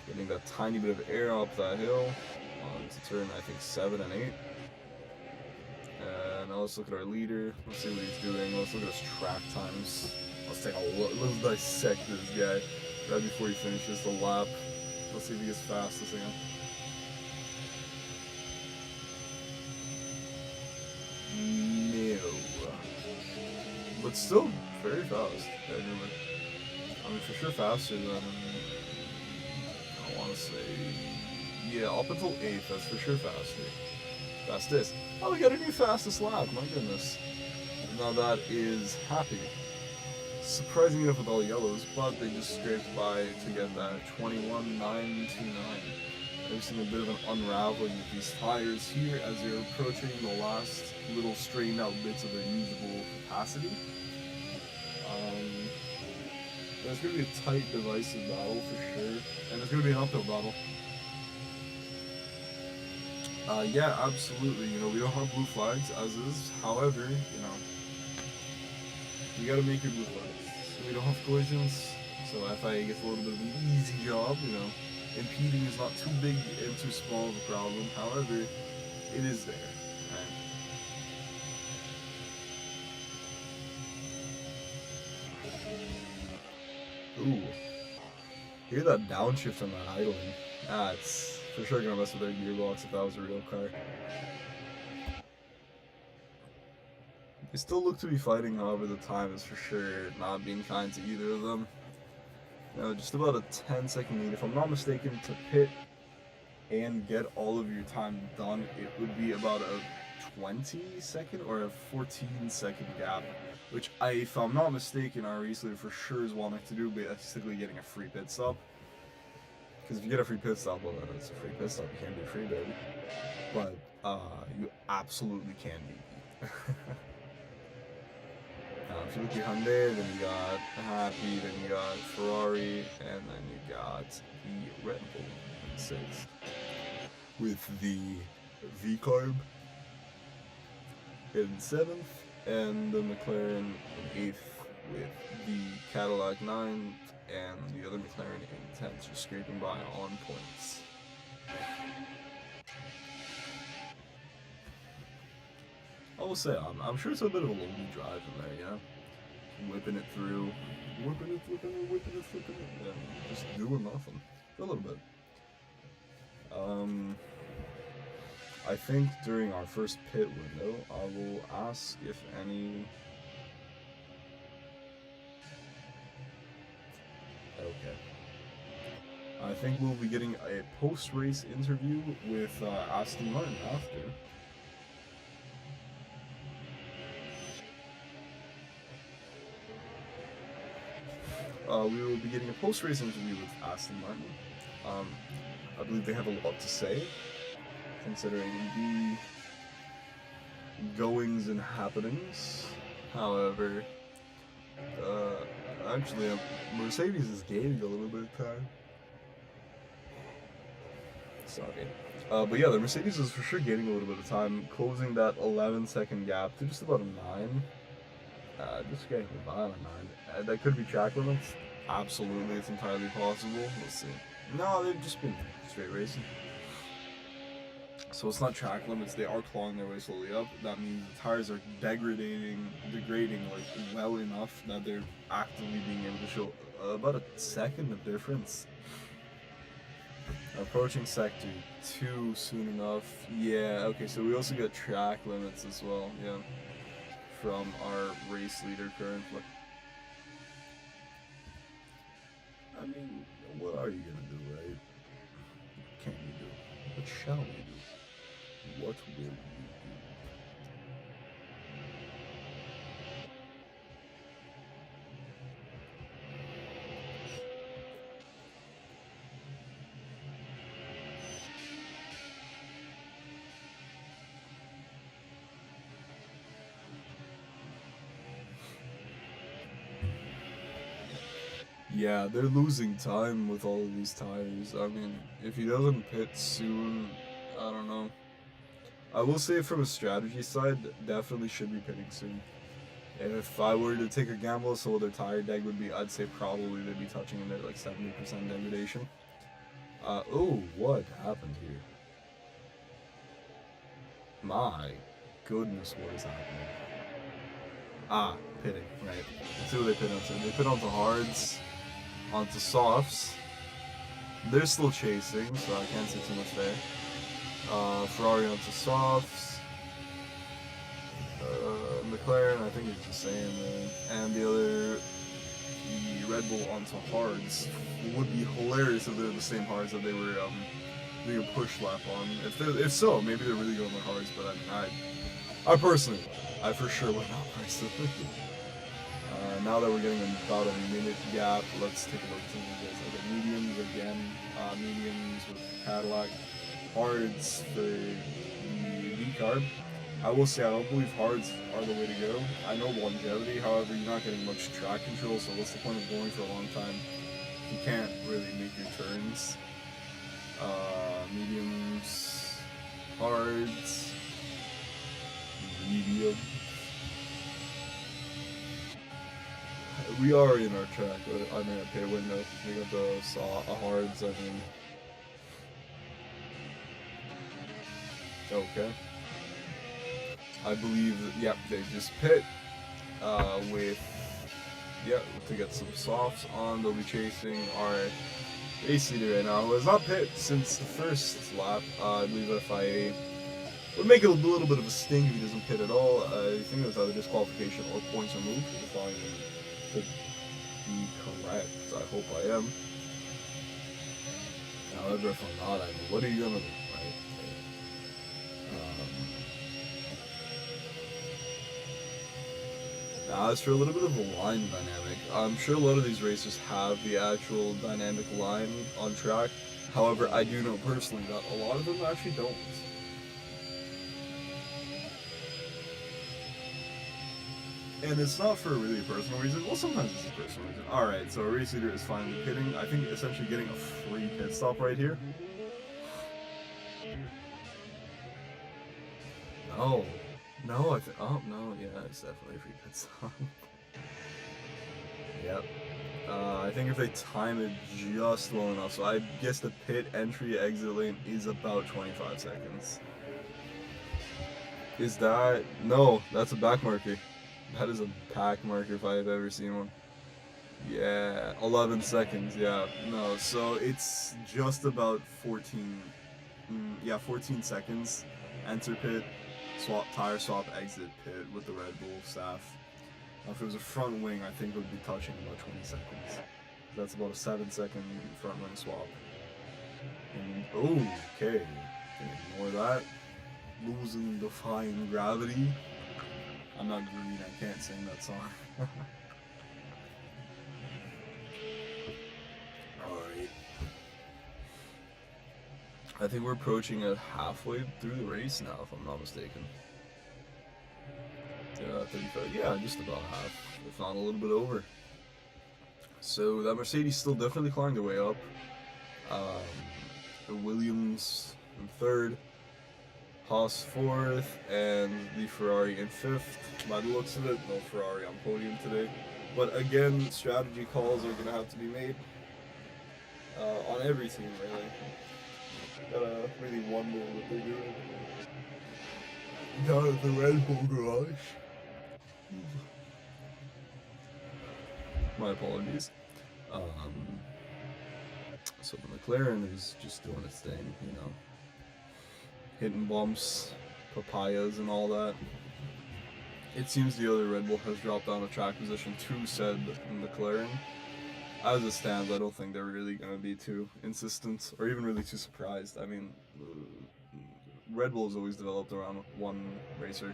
[SPEAKER 1] Getting that tiny bit of air up that hill onto turn, I think, 7 and 8. Now let's look at our leader. Let's see what he's doing. Let's look at his track times. Let's take a look. Let's dissect this guy right before he finishes the lap. Let's see if he gets fastest again. No. But still very fast. I mean, for sure faster than, I want to say, yeah, up until 8th, that's for sure faster. Fastest. Oh, we got a new fastest lap, my goodness. Now that is happy. Surprising enough with all the yellows, but they just scraped by to get that 21.929. We're seeing a bit of an unraveling with these tires here as they're approaching the last little strained out bits of their usable capacity. There's going to be a tight, divisive battle for sure, and there's going to be an uphill battle. Yeah, absolutely. You know, we don't have blue flags as is. However, you know, you got to make your blue flags. So we don't have collisions, so FIA gets a little bit of an easy job. You know, impeding is not too big and too small of a problem. However, it is there. Ooh. Hear that downshift on that idling. It's for sure gonna mess with their gearbox if that was a real car. They still look to be fighting, however the time is for sure not being kind to either of them. You know, just about a 10-second lead. If I'm not mistaken, to pit and get all of your time done, it would be about a 20-second or a 14-second gap. Which, if I'm not mistaken, our race leader for sure is wanting to do, basically getting a free pit stop. Because if you get a free pit stop, well, then it's a free pit stop. You can't be free, baby. But you absolutely can be. If you look behind there, then you got Happy, then you got Ferrari, and then you got the Red Bull in 6th. With the V-Carb in 7th, and the McLaren in 8th with the Cadillac 9th, and the other McLaren in 10th, just scraping by on points. I will say, I'm sure it's a bit of a lonely drive in there, you know? Whipping it through, whipping it, flipping it, and just doing nothing for a little bit. I think during our first pit window, I will ask if any... Okay. I think we'll be getting a post-race interview with Aston Martin after. We will be getting a post-race interview with Aston Martin. I believe they have a lot to say, considering the goings and happenings. However, actually, Mercedes is gaining a little bit of time. Sorry. But yeah, the Mercedes is for sure gaining a little bit of time, closing that 11-second gap to just about a 9. Just getting by on a 9. That could be track limits. Absolutely, it's entirely possible. Let's see. No, they've just been straight racing. So it's not track limits, they are clawing their way slowly up. That means the tires are degrading like well enough that they're actively being able to show about a second of difference. Approaching sector 2 soon enough. Yeah, okay, so we also got track limits as well, yeah. From our race leader currently. I mean, what are you gonna do, right? What can you do? What shall we do? What will you do? Yeah, they're losing time with all of these tires. I mean, if he doesn't pit soon, I don't know. I will say from a strategy side, definitely should be pitting soon. If I were to take a gamble, so what their tire deg would be, I'd say probably they'd be touching in at like 70% degradation. Oh, what happened here? My goodness, what is happening? Ah, pitting, right. Let's see what they pit onto. They pit onto hards, onto softs. They're still chasing, so I can't say too much there. Ferrari onto softs. McLaren, I think it's the same. And the other, the Red Bull onto hards. It would be hilarious if they're the same hards that they were doing a push lap on. If so, maybe they're really good on the hards. But I personally, I for sure would not personally. Now that we're getting about a minute gap, let's take a look at some of these. Okay, mediums again, mediums with Cadillac, hards for the V-carb. I will say I don't believe hards are the way to go. I know longevity, however, you're not getting much track control, so what's the point of going for a long time? You can't really make your turns. Mediums, hards, medium. We are in our track, but I mean a pit window. We got the hards, I mean. Okay. I believe that, yep, they just pit to get some softs on. They'll be chasing our race leader right now, who has not pit since the first lap. I believe FIA would make it a little bit of a sting if he doesn't pit at all. I think it was either disqualification or points removed, if I could be correct. I hope I am. However, if I'm not, I mean, what are you gonna do, right? Now, as for a little bit of the line dynamic, I'm sure a lot of these racers have the actual dynamic line on track. However, I do know personally that a lot of them actually don't. And it's not for a really personal reason. Well, sometimes it's a personal reason. Alright, so a race leader is finally pitting. I think essentially getting a free pit stop right here. No. No, oh, no, yeah, it's definitely a free pit stop. Yep. I think if they time it just well enough, so I guess the pit entry exit lane is about 25 seconds. Is that... No, that's a back marker. That is a pack marker if I have ever seen one. Yeah, 11 seconds, yeah. No, so it's just about 14, 14 seconds. Enter pit, swap, tire swap, exit pit with the Red Bull staff. Now if it was a front wing, I think it would be touching about 20 seconds. That's about a 7-second front wing swap. And, okay, ignore that. Losing Defying Gravity. I'm not green, I can't sing that song. Alright. I think we're approaching it halfway through the race now, if I'm not mistaken. 35, yeah, just about half, if not a little bit over. So that Mercedes still definitely clawing their way up. The Williams in third. Haas fourth, and the Ferrari in fifth. By the looks of it, no Ferrari on podium today. But again, strategy calls are going to have to be made on every team, really. Gotta really wonder what they're doing down at the Red Bull garage. My apologies. So the McLaren is just doing its thing, you know. Hitting bumps, papayas, and all that. It seems the other Red Bull has dropped down a track position to said McLaren. As it stands, I don't think they're really going to be too insistent or even really too surprised. I mean, Red Bull has always developed around one racer.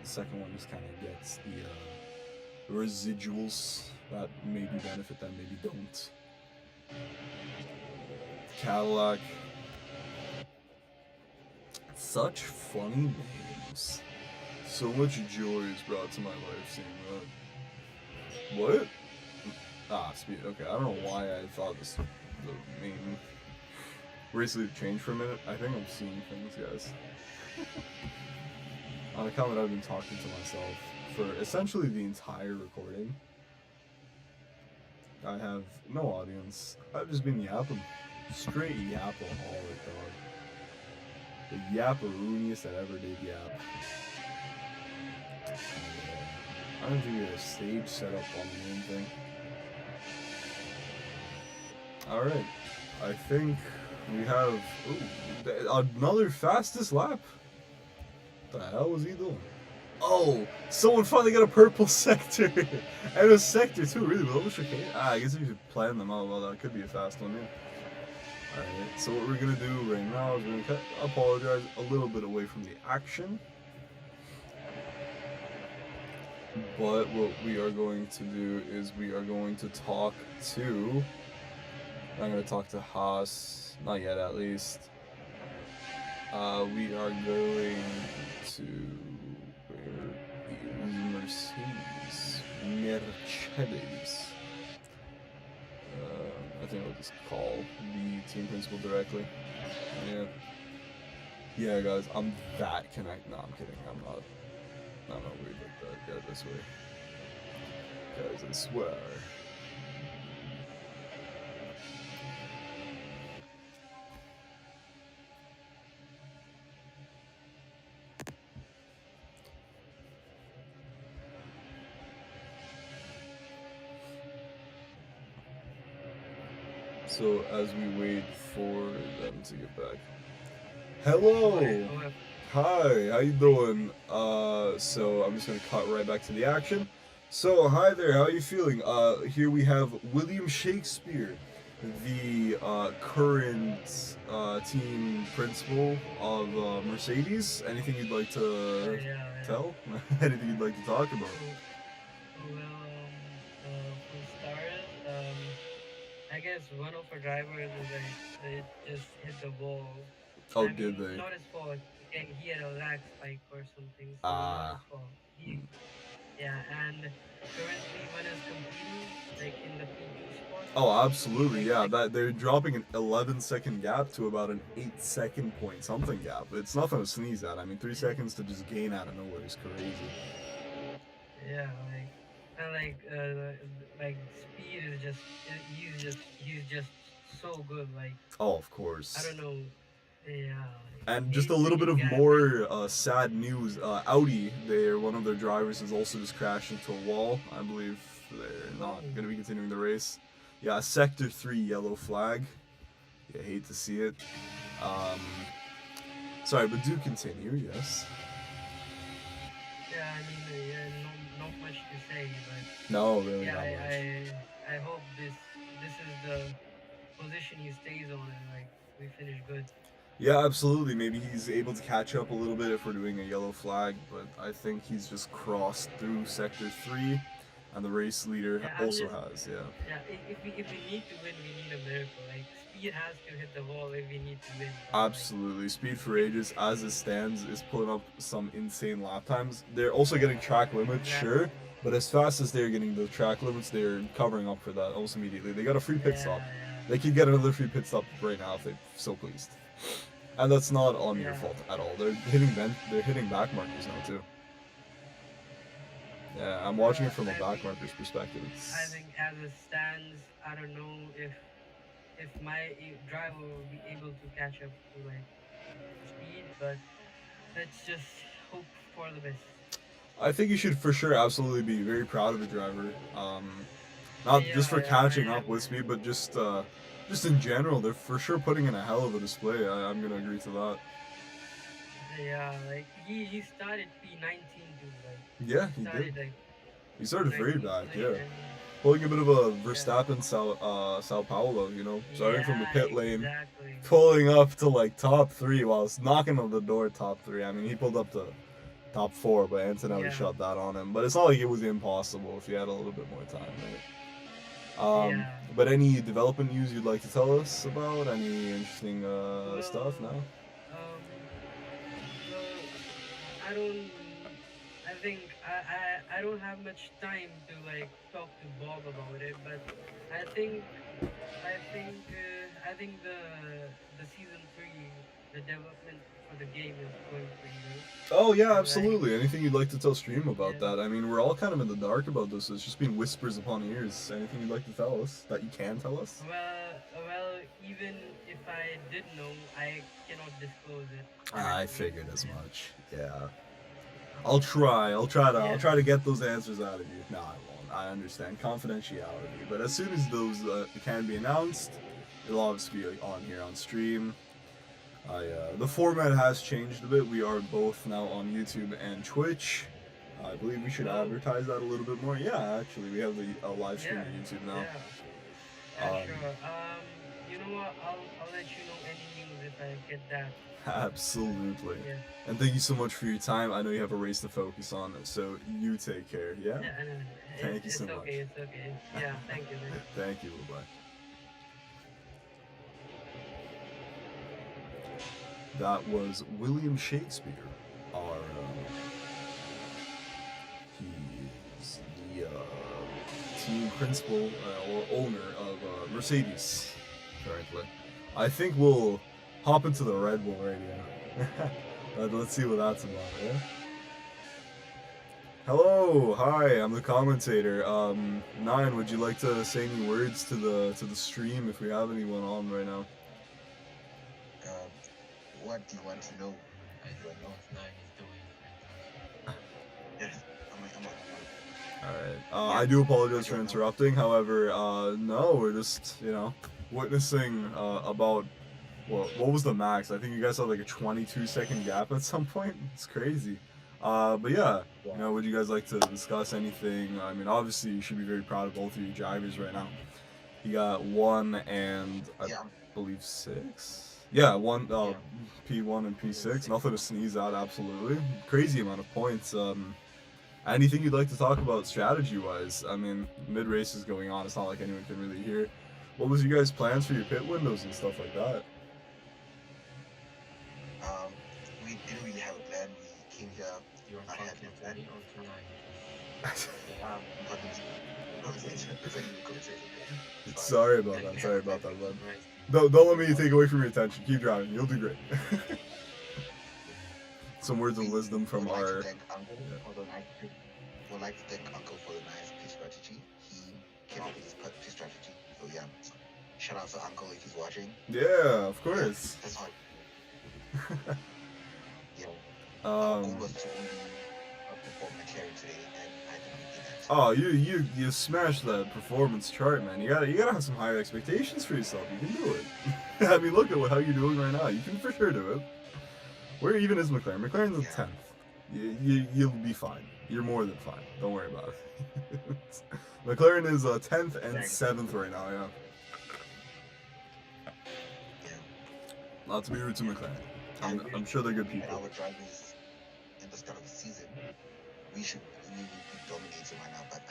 [SPEAKER 1] The second one just kind of gets the residuals that maybe benefit them, maybe don't. Cadillac. Such funny names. So much joy is brought to my life seeing that. What? Ah, speed. Okay, I don't know why I thought this the meme recently changed for a minute. I think I'm seeing things, guys. On account that I've been talking to myself for essentially the entire recording. I have no audience. I've just been yapping. Straight yapaholic, dog. The yaparooniest that ever did yap. I don't think we had a stage set up on the main thing. Alright. I think we have another fastest lap. What the hell was he doing? Oh, someone finally got a purple sector. And a sector too, really, with all chicane. I guess if you plan them out, well, that could be a fast one, yeah. Alright, so what we're gonna do right now is we're gonna apologize a little bit away from the action. But what we are going to do is we are going to talk to... I'm going to talk to Haas, not yet at least. We are going to... Where is Mercedes? Mercedes. I think I'll just call the team principal directly. Yeah. Yeah, guys, I'm that connected. No, I'm kidding. I'm not weird like that. Yeah, this way. Guys, I swear. So, as we wait for them to get back. Hello! Hi, how you doing? So I'm just gonna cut right back to the action. So, hi there, how are you feeling? Here we have William Shakespeare, the current team principal of Mercedes. Anything you'd like to tell? Anything you'd like to talk about?
[SPEAKER 2] Well, for starters, I guess one of our drivers is like, it just hit the wall.
[SPEAKER 1] Oh,
[SPEAKER 2] I
[SPEAKER 1] did
[SPEAKER 2] mean,
[SPEAKER 1] they?
[SPEAKER 2] not his fault. He had a lag spike or something, so not
[SPEAKER 1] Ah.
[SPEAKER 2] his fault. Yeah, and currently one is competing, like in the PB spot.
[SPEAKER 1] Oh, absolutely, yeah. That they're dropping an 11-second gap to about an 8-second point something gap. It's nothing to sneeze at. I mean, 3 seconds to just gain out of nowhere is crazy.
[SPEAKER 2] Yeah, like speed is just he's just so good. Like,
[SPEAKER 1] Oh, of course.
[SPEAKER 2] I don't know. Yeah.
[SPEAKER 1] And just a little bit of more sad news. Audi, one of their drivers has also just crashed into a wall. I believe they're not going to be continuing the race. Yeah, Sector 3 yellow flag. Yeah, hate to see it. Sorry, but do continue, yes.
[SPEAKER 2] Yeah, I mean, not much to say, but...
[SPEAKER 1] No, really
[SPEAKER 2] yeah,
[SPEAKER 1] not much.
[SPEAKER 2] I hope this is the position he stays on and, like, we finish good.
[SPEAKER 1] Yeah, absolutely. Maybe he's able to catch up a little bit if we're doing a yellow flag, but I think he's just crossed through Sector 3, and the race leader also has, yeah.
[SPEAKER 2] Yeah, if we need to win, we need a miracle. Like, speed has to hit the wall if we need to win.
[SPEAKER 1] Absolutely. Like, Speed for Ages, as it stands, is putting up some insane lap times. They're also getting track limits, sure, but as fast as they're getting the track limits, they're covering up for that almost immediately. They got a free pit stop. They could get another free pit stop right now if they're so pleased. And that's not on your fault at all. They're hitting back markers now too. Yeah, I'm watching it from a back marker's perspective.
[SPEAKER 2] I think as it stands, I don't know if my driver will be able to catch up to like speed, but let's just hope for the best.
[SPEAKER 1] I think you should for sure absolutely be very proud of the driver. Not just for catching up with speed, but just in general, they're for sure putting in a hell of a display. I'm gonna agree to that.
[SPEAKER 2] Yeah, like he started P19 too. Like,
[SPEAKER 1] yeah, he did.
[SPEAKER 2] Like,
[SPEAKER 1] he started very back, yeah. Pulling a bit of a Verstappen Sao Paulo, you know, starting from the pit lane, pulling up to like top 3 while it's knocking on the door top 3. I mean, he pulled up to top 4, but Antonelli shut that on him. But it's not like it was impossible if you had a little bit more time, right? But any development news you'd like to tell us about? Any interesting stuff? No?
[SPEAKER 2] I don't have much time to like talk to Bob about it, but I think the season 3, the development for the game is going pretty good.
[SPEAKER 1] Oh yeah, absolutely. Anything you'd like to tell Stream about that? I mean, we're all kind of in the dark about this. It's just been whispers upon ears. Anything you'd like to tell us that you can tell us?
[SPEAKER 2] Well, even did know, I cannot disclose it
[SPEAKER 1] I
[SPEAKER 2] currently.
[SPEAKER 1] figured as
[SPEAKER 2] Yeah.
[SPEAKER 1] much. Yeah. I'll try. I'll
[SPEAKER 2] Yeah.
[SPEAKER 1] try to get those answers out of you. No, I won't. I understand confidentiality, but as soon as those can be announced, it'll obviously be on here on stream. The format has changed a bit. We are both now on YouTube and Twitch. I believe we should
[SPEAKER 2] Oh.
[SPEAKER 1] advertise that a little bit more. Yeah, actually, we have the live stream
[SPEAKER 2] Yeah.
[SPEAKER 1] on YouTube now.
[SPEAKER 2] Yeah. Yeah.
[SPEAKER 1] Um,
[SPEAKER 2] Sure. You know what? I'll let you know any news if I get that.
[SPEAKER 1] Absolutely.
[SPEAKER 2] Yeah.
[SPEAKER 1] And thank you so much for your time. I know you have a race to focus on, so you take care. Yeah.
[SPEAKER 2] Yeah. And,
[SPEAKER 1] Thank you so
[SPEAKER 2] it's okay.
[SPEAKER 1] much.
[SPEAKER 2] It's okay. Yeah. Thank you. Then.
[SPEAKER 1] Thank you. Bye bye. That was William Shakespeare. He's the team principal or owner of Mercedes currently. I think we'll hop into the Red Bull right now. Let's see what that's about. Yeah. Hello, hi. I'm the commentator. Nine, would you like to say any words to the stream if we have anyone on right now?
[SPEAKER 3] What do you want to know?
[SPEAKER 4] I don't know what Nine is doing.
[SPEAKER 3] Yes, I'm
[SPEAKER 1] Alright. I do apologize for interrupting. However, no, we're just, witnessing about, what was the max? I think you guys had like a 22-second gap at some point. It's crazy. But yeah, would you guys like to discuss anything? I mean, obviously, you should be very proud of both of you drivers right now. You got 1 and I believe 6. Yeah, P1 and P6. Nothing to sneeze at, absolutely. Crazy amount of points. Anything you'd like to talk about strategy-wise? I mean, mid-race is going on. It's not like anyone can really hear. What was you guys' plans for your pit windows and stuff like that?
[SPEAKER 3] We didn't really have a plan. We came here.
[SPEAKER 4] You're
[SPEAKER 3] I had
[SPEAKER 4] talking
[SPEAKER 3] no
[SPEAKER 4] to
[SPEAKER 3] plan.
[SPEAKER 4] me or to Nine?
[SPEAKER 1] Sorry about that. Sorry about that, bud. Don't let me take away from your attention. Keep driving. You'll do great. Some words of wisdom from
[SPEAKER 3] would like
[SPEAKER 1] our.
[SPEAKER 3] to thank Uncle for the nice. Would like to thank Uncle for the nice pitch strategy. He came up with this pitch strategy. So yeah, shout out to Uncle if he's watching.
[SPEAKER 1] Yeah, of course.
[SPEAKER 3] That's all. Yeah. Our goal was to only perform McLaren today, and I think we did that.
[SPEAKER 1] Oh, you smashed that performance chart, man. You gotta have some higher expectations for yourself. You can do it. I mean, look at how you're doing right now. You can for sure do it. Where even is McLaren? McLaren's the 10th. You'll be fine. You're more than fine. Don't worry about it. McLaren is 10th and 7th right now. Yeah. Not to be rude to McLaren. I'm sure they're good
[SPEAKER 3] And
[SPEAKER 1] people.
[SPEAKER 3] our drivers at the start of the season, we would be dominating right now, but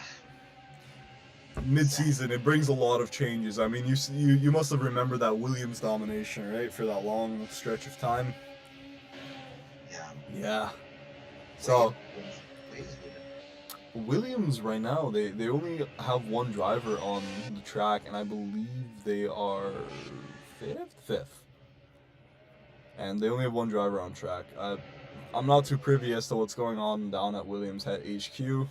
[SPEAKER 1] Mid-season, it brings a lot of changes. I mean, you must have remembered that Williams domination, right, for that long stretch of time. Yeah. So Williams right now, they only have one driver on the track, and I believe they are fifth. And they only have one driver on track. I'm not too privy as to what's going on down at Williams at HQ.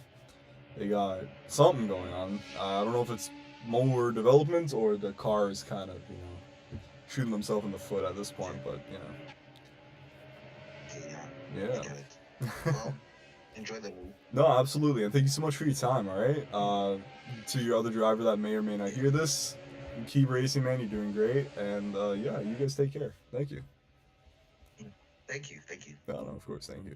[SPEAKER 1] They got something going on. I don't know if it's more development or the car is kind of, shooting themselves in the foot at this point, but, Yeah.
[SPEAKER 3] Well, enjoy the move.
[SPEAKER 1] No, absolutely, and thank you so much for your time, alright? To your other driver that may or may not hear this, keep racing, man, you're doing great, and yeah, you guys take care. Thank you.
[SPEAKER 3] Thank you.
[SPEAKER 1] No, of course, thank you.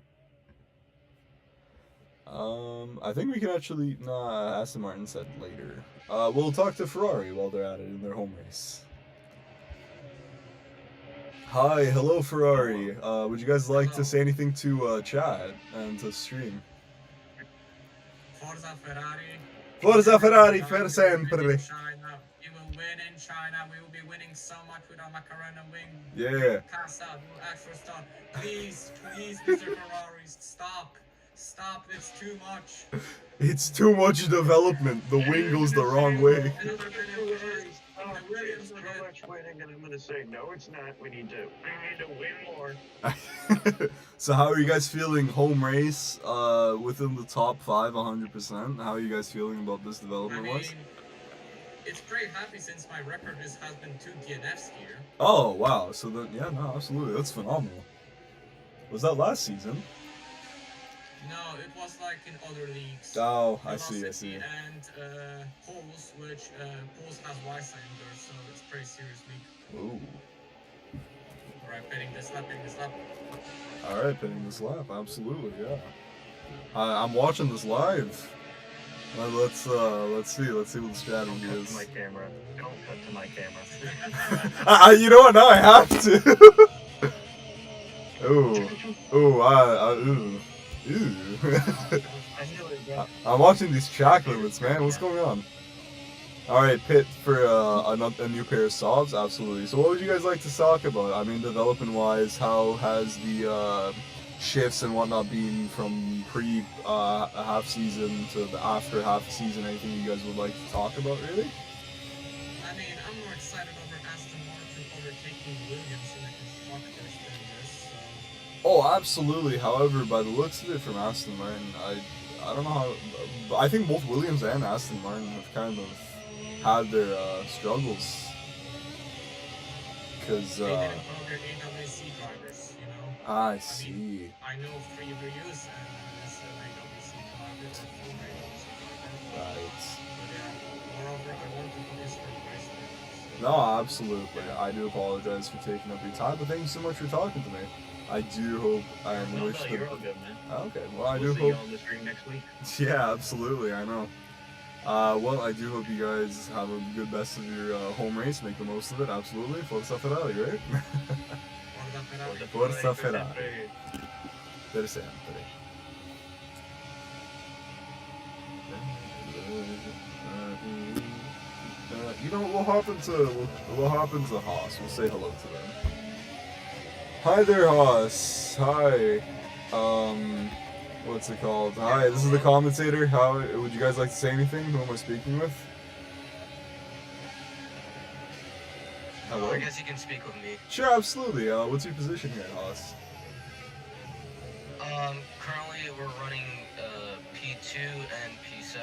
[SPEAKER 1] I think we can actually, Aston Martin said later. We'll talk to Ferrari while they're at it in their home race. Hi, hello Ferrari. Would you guys like to say anything to chat and to stream?
[SPEAKER 5] Forza Ferrari.
[SPEAKER 1] Forza Ferrari per sempre.
[SPEAKER 5] We will win in China. We will be winning so much with our Macarena wing.
[SPEAKER 1] Yeah.
[SPEAKER 5] Pass out. We'll extra start. Please, Mr. Ferrari, stop. Stop. It's too much.
[SPEAKER 1] It's too much development. The wing goes the wrong way.
[SPEAKER 5] Williams will get
[SPEAKER 6] much winning, and I'm going to say, no, it's not. We need to win more.
[SPEAKER 1] So how are you guys feeling home race within the top 5 100%? How are you guys feeling about this development wise?
[SPEAKER 5] it's pretty happy since my record has been 2 DNFs here.
[SPEAKER 1] Oh wow! So then, yeah, no, absolutely, that's phenomenal. Was that last season?
[SPEAKER 5] No, it was like in other leagues.
[SPEAKER 1] Oh, I see, I
[SPEAKER 5] Velocity
[SPEAKER 1] see.
[SPEAKER 5] and Poles, which Poles has Y-Cylinder, so it's pretty serious league.
[SPEAKER 1] Ooh.
[SPEAKER 5] Alright, pitting this lap, pitting this lap.
[SPEAKER 1] All right, pinning this lap, absolutely, yeah. I'm watching this live. Let's see what the
[SPEAKER 6] Don't
[SPEAKER 1] strategy
[SPEAKER 6] cut to
[SPEAKER 1] is.
[SPEAKER 6] my camera. Don't cut to my camera.
[SPEAKER 1] You know what? Now I have to. Ooh, ooh, ooh, ooh.
[SPEAKER 6] I knew it, bro.
[SPEAKER 1] I'm watching these track limits, man. What's going on? All right, pit for a new pair of softs, absolutely. So, what would you guys like to talk about? I mean, development-wise, how has the shifts and whatnot been from pre half season to the after half season? Anything you guys would like to talk about, really?
[SPEAKER 5] I mean, I'm more excited over Aston Martin overtaking Williams in the constructors than this, so...
[SPEAKER 1] Oh, absolutely. However, by the looks of it from Aston Martin, I don't know how. I think both Williams and Aston Martin have kind of had their struggles. Because
[SPEAKER 5] They didn't put their AWC drivers, you know?
[SPEAKER 1] I see.
[SPEAKER 5] I know FWGP and this AWC driver or former AWC driver.
[SPEAKER 1] Right.
[SPEAKER 5] But yeah, moreover, I want to put this for price there.
[SPEAKER 1] No, absolutely. I do apologize for taking up your time, but thank you so much for talking to me. I do hope and
[SPEAKER 6] No,
[SPEAKER 1] wish
[SPEAKER 6] no,
[SPEAKER 1] that.
[SPEAKER 6] you're all good, man.
[SPEAKER 1] Okay, well, I
[SPEAKER 6] We'll
[SPEAKER 1] do
[SPEAKER 6] see you
[SPEAKER 1] hope.
[SPEAKER 6] on the stream next week.
[SPEAKER 1] Yeah, absolutely. I know. Well, I do hope you guys have a good best of your home race. Make the most of it. Absolutely. Forza Ferrari, right? Forza Ferrari. Per sempre. You know, we'll hop into Haas. We'll say hello to them. Hi there, Haas. Hi. What's it called? Hi, this is the commentator. How would you guys like to say anything? Who am I speaking with? Hello.
[SPEAKER 7] I guess you can speak with me.
[SPEAKER 1] Sure, absolutely. What's your position here, Haas?
[SPEAKER 7] Currently we're running P2 and P7.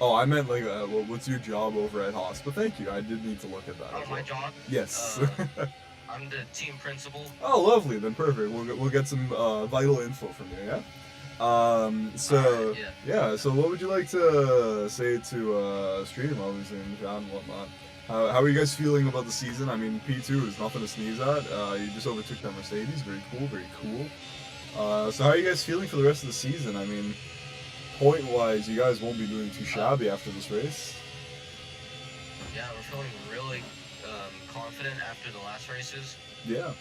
[SPEAKER 1] Oh, I meant like, well, what's your job over at Haas? But thank you. I did need to look at that.
[SPEAKER 7] Oh,
[SPEAKER 1] as
[SPEAKER 7] my
[SPEAKER 1] well.
[SPEAKER 7] job?
[SPEAKER 1] Yes.
[SPEAKER 7] I'm the team principal.
[SPEAKER 1] Oh, lovely. Then perfect. We'll get some vital info from you. Yeah. So yeah. So what would you like to say to stream, obviously, and chat and whatnot? How are you guys feeling about the season? I mean, P2 is nothing to sneeze at. You just overtook that Mercedes. Very cool. Very cool. So how are you guys feeling for the rest of the season? I mean, point-wise, you guys won't be doing too shabby after this race.
[SPEAKER 7] Yeah, we're feeling really confident after the last races.
[SPEAKER 1] Yeah.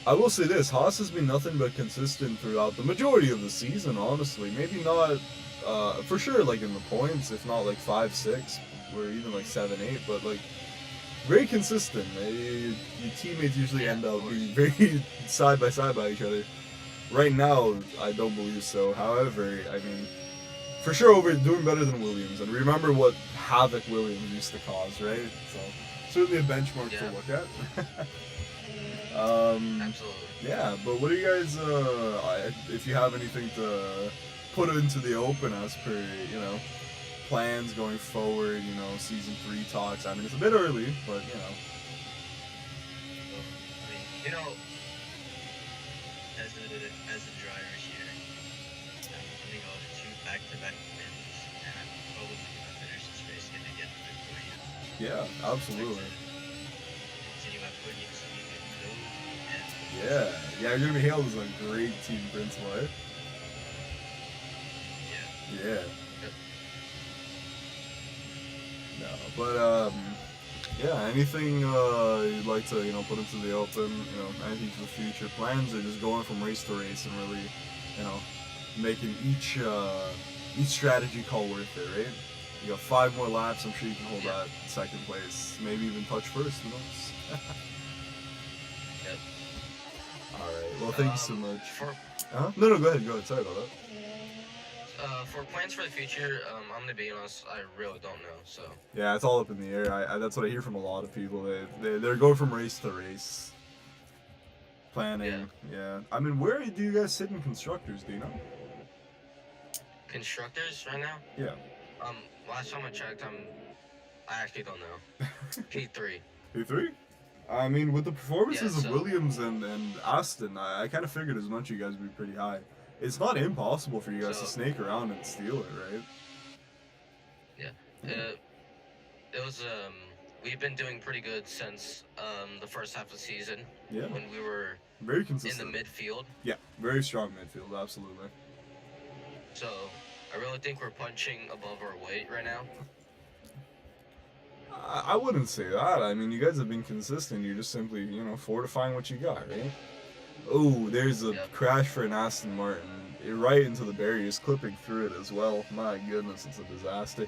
[SPEAKER 1] I will say this, Haas has been nothing but consistent throughout the majority of the season, honestly. Maybe not, for sure, like in the points, if not like 5, 6, or even like 7, 8, but like, very consistent. Your teammates usually end up being very side by each other. Right now, I don't believe so. However, I mean, for sure we're doing better than Williams. And remember what havoc Williams used to cause, right? So, certainly a benchmark to look at.
[SPEAKER 7] Absolutely.
[SPEAKER 1] Yeah, but what do you guys, if you have anything to put into the open as per, you know, plans going forward, you know, season 3 talks? I mean, it's a bit early, but, you know.
[SPEAKER 7] I mean, you know, as a driver here, I'm putting on 2 back-to-back wins, and I'm probably gonna finish this race gonna get a good point.
[SPEAKER 1] Yeah, absolutely.
[SPEAKER 7] Continue my podium speed and go.
[SPEAKER 1] Yeah, you're gonna be hailed as a great team principal, eh? Yeah. No, but yeah, anything you'd like to, you know, put into the open, you know, anything for the future plans, or just going from race to race and really, you know, making each strategy call worth it, right? You got 5 more laps, I'm sure you can hold that second place, maybe even touch first, who knows?
[SPEAKER 7] Yep.
[SPEAKER 1] Alright, well thank you so much.
[SPEAKER 7] For
[SPEAKER 1] No, go ahead, sorry about that.
[SPEAKER 7] for plans for the future, I'm gonna be honest, I really don't know. So
[SPEAKER 1] Yeah, it's all up in the air. I that's what I hear from a lot of people. They're going from race to race. Planning. Yeah. I mean, where do you guys sit in constructors? Do you know?
[SPEAKER 7] constructors right now.
[SPEAKER 1] Yeah.
[SPEAKER 7] Last time I checked, I'm I actually don't know. P3.
[SPEAKER 1] P3? I mean, with the performances
[SPEAKER 7] Yeah,
[SPEAKER 1] of
[SPEAKER 7] so-
[SPEAKER 1] Williams and Aston, I kind of figured as much you guys would be pretty high. It's not impossible for you guys to
[SPEAKER 7] So-
[SPEAKER 1] snake around and steal it, right?
[SPEAKER 7] It was we've been doing pretty good since the first half of the season
[SPEAKER 1] Yeah.
[SPEAKER 7] when we were
[SPEAKER 1] Very
[SPEAKER 7] in the
[SPEAKER 1] consistent.
[SPEAKER 7] midfield.
[SPEAKER 1] Yeah, very strong midfield, absolutely.
[SPEAKER 7] So I really think we're punching above our weight right now.
[SPEAKER 1] I wouldn't say that. I mean, you guys have been consistent. You're just simply, you know, fortifying what you got, right? Oh, there's a
[SPEAKER 7] Yep.
[SPEAKER 1] crash for an Aston Martin. Right into the barriers, clipping through it as well. My goodness, it's a disaster.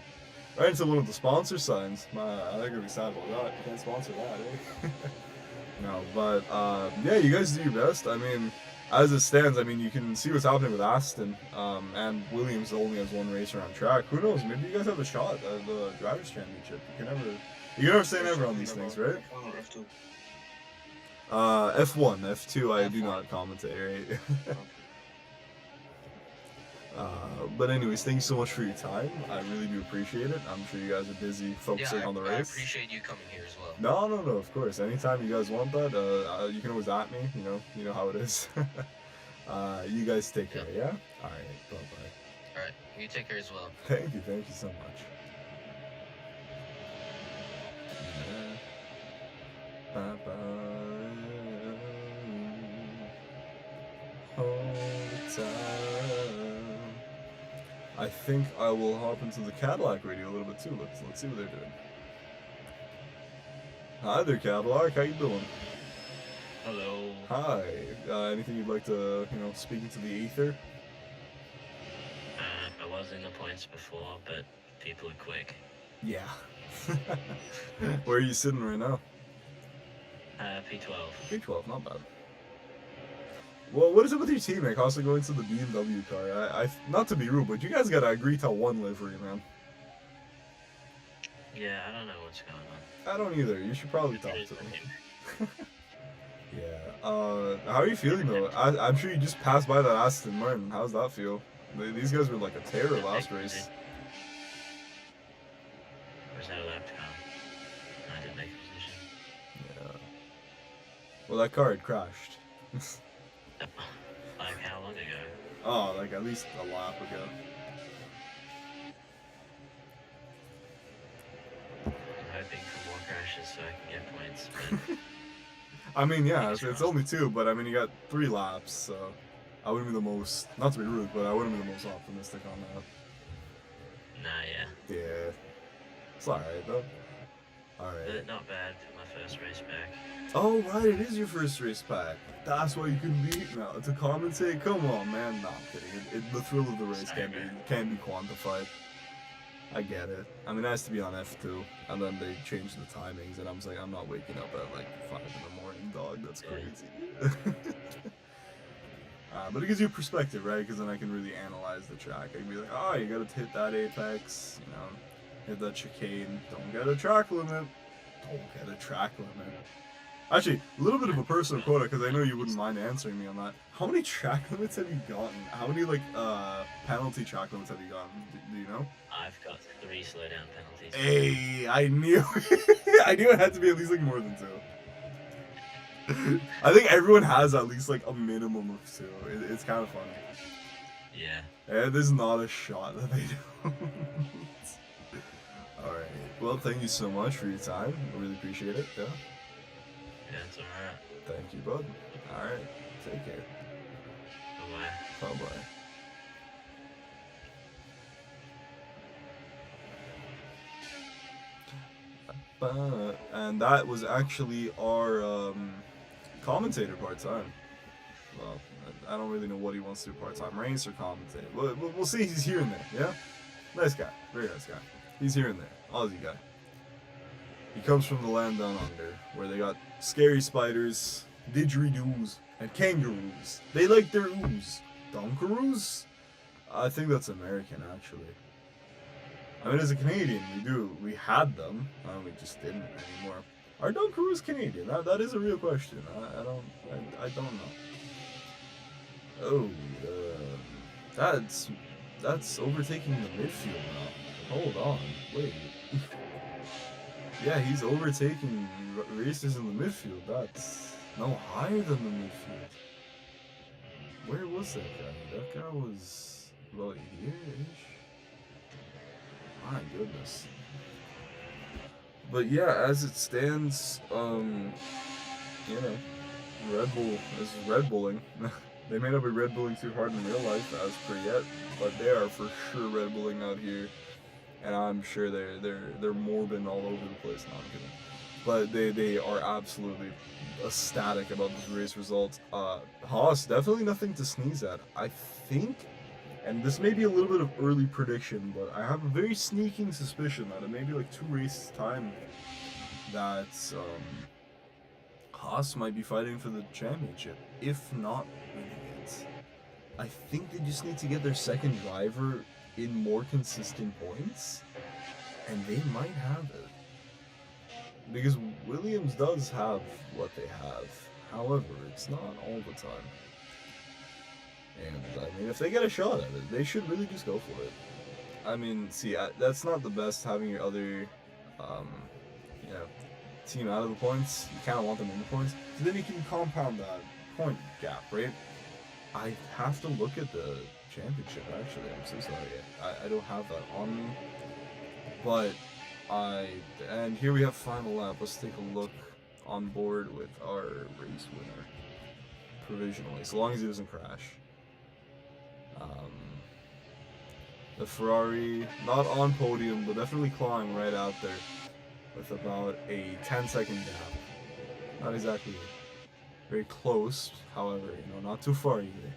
[SPEAKER 1] Right into one of the sponsor signs. I'm gonna be sad about that. You can't sponsor that, eh? No, but yeah, you guys do your best. I mean, as it stands, I mean, you can see what's happening with Aston, and Williams only has one racer on track. Who knows? Maybe you guys have a shot at the drivers' championship. You can never say never on these things, right?
[SPEAKER 3] F1 or F2?
[SPEAKER 1] F1, F2, I do
[SPEAKER 3] F1.
[SPEAKER 1] not commentate, right? But anyways, thank you so much for your time. I really do appreciate it. I'm sure you guys are busy focusing on the
[SPEAKER 7] I
[SPEAKER 1] race.
[SPEAKER 7] appreciate you coming here as well.
[SPEAKER 1] No, of course. Anytime you guys want that, you can always at me. You know how it is. You guys take care, yeah? All right, bye-bye.
[SPEAKER 7] All right, you take care as well.
[SPEAKER 1] Thank you so much. I think I will hop into the Cadillac radio a little bit too. Let's see what they're doing. Hi there, Cadillac. How you doing?
[SPEAKER 4] Hello.
[SPEAKER 1] Hi. Anything you'd like to, speak into the ether?
[SPEAKER 4] I was in the points before, but people are quick.
[SPEAKER 1] Yeah. Where are you sitting right now?
[SPEAKER 4] P12.
[SPEAKER 1] P12, not bad. Well, what is it with your team, man? Constantly going to the BMW car. I not to be rude, but you guys gotta agree to one livery, man.
[SPEAKER 4] Yeah, I don't know what's going on.
[SPEAKER 1] I don't either. You should probably talk
[SPEAKER 4] It is
[SPEAKER 1] to
[SPEAKER 4] the
[SPEAKER 1] them.
[SPEAKER 4] name.
[SPEAKER 1] Yeah. How are you feeling though? I'm sure you just passed by that Aston Martin. How's that feel? These guys were like a terror last race.
[SPEAKER 4] Was that a lap to come? I didn't make a position.
[SPEAKER 1] Yeah. Well, that car had crashed.
[SPEAKER 4] Like how long ago?
[SPEAKER 1] Oh, like at least a lap ago.
[SPEAKER 4] I'm hoping for more crashes so I can get points, but
[SPEAKER 1] I mean, yeah,
[SPEAKER 4] Fingers
[SPEAKER 1] it's
[SPEAKER 4] crossed.
[SPEAKER 1] only 2, but I mean, you got 3 laps, so I wouldn't be the most, not to be rude, but I wouldn't be the most optimistic on that.
[SPEAKER 4] nah, yeah.
[SPEAKER 1] Yeah. It's alright, though. Alright.
[SPEAKER 4] But not bad for my first race back.
[SPEAKER 1] Oh, right, it is your first race back. That's why you couldn't beat now. To commentate? Come on, man. No, I'm kidding. The thrill of the race can be quantified. I get it. I mean, it has to be on F2, and then they changed the timings, and I was like, I'm not waking up at like 5 in the morning, dog. That's crazy. But it gives you perspective, right? Because then I can really analyze the track. I can be like, oh, you gotta hit that apex, hit that chicane. Don't get a track limit. Don't get a track limit. Actually, a little bit of a personal quota, because I know you wouldn't mind answering me on that. How many track limits have you gotten? How many, penalty track limits have you gotten? Do you know?
[SPEAKER 4] I've got 3 slowdown penalties.
[SPEAKER 1] Hey, I knew I knew it had to be at least, more than 2. I think everyone has at least, a minimum of 2. It's kind of funny.
[SPEAKER 4] Yeah.
[SPEAKER 1] There's not a shot that they don't. Alright. Well, thank you so much for your time. I really appreciate it. Yeah.
[SPEAKER 4] Yeah, it's alright.
[SPEAKER 1] Thank you, bud. Alright. Take care.
[SPEAKER 4] Bye-bye.
[SPEAKER 1] Bye-bye. And that was actually our commentator part-time. Well, I don't really know what he wants to do part-time. Race or commentate. We'll see. He's here and there, yeah? Nice guy. Very nice guy. He's here and there. Aussie guy. He comes from the land down under, where they got scary spiders, didgeridoos, and kangaroos. They like their ooze. Dunkaroos? I think that's American, actually. I mean, as a Canadian, we had them, we just didn't anymore. Are Dunkaroos Canadian? That is a real question. I don't know. Oh, that's overtaking the midfield now. Hold on, wait. Yeah, he's overtaking racers in the midfield. That's no higher than the midfield. Where was that guy? That guy was about here-ish. My goodness. But yeah, as it stands, you know, Red Bull is Red Bulling. They may not be Red Bulling too hard in real life as per yet, but they are for sure Red Bulling out here, and I'm sure they're morbing all over the place. No, I'm kidding. But they are absolutely ecstatic about this race result. Haas, definitely nothing to sneeze at. I think, and this may be a little bit of early prediction, but I have a very sneaking suspicion that it may be like 2 races time that Haas might be fighting for the championship, if not winning it. I think they just need to get their second driver in more consistent points, and they might have it. Because Williams does have what they have. However, it's not all the time. And, I mean, if they get a shot at it, they should really just go for it. I mean, see, that's not the best having your other, you know, team out of the points. You kind of want them in the points. So then you can compound that point gap, right? I have to look at the championship, actually. I'm so sorry. I don't have that on me. But and here we have final lap. Let's take a look on board with our race winner. Provisionally, so long as he doesn't crash. The Ferrari, not on podium, but definitely clawing right out there with about a 10-second gap. Not exactly very close, however, you know, not too far either.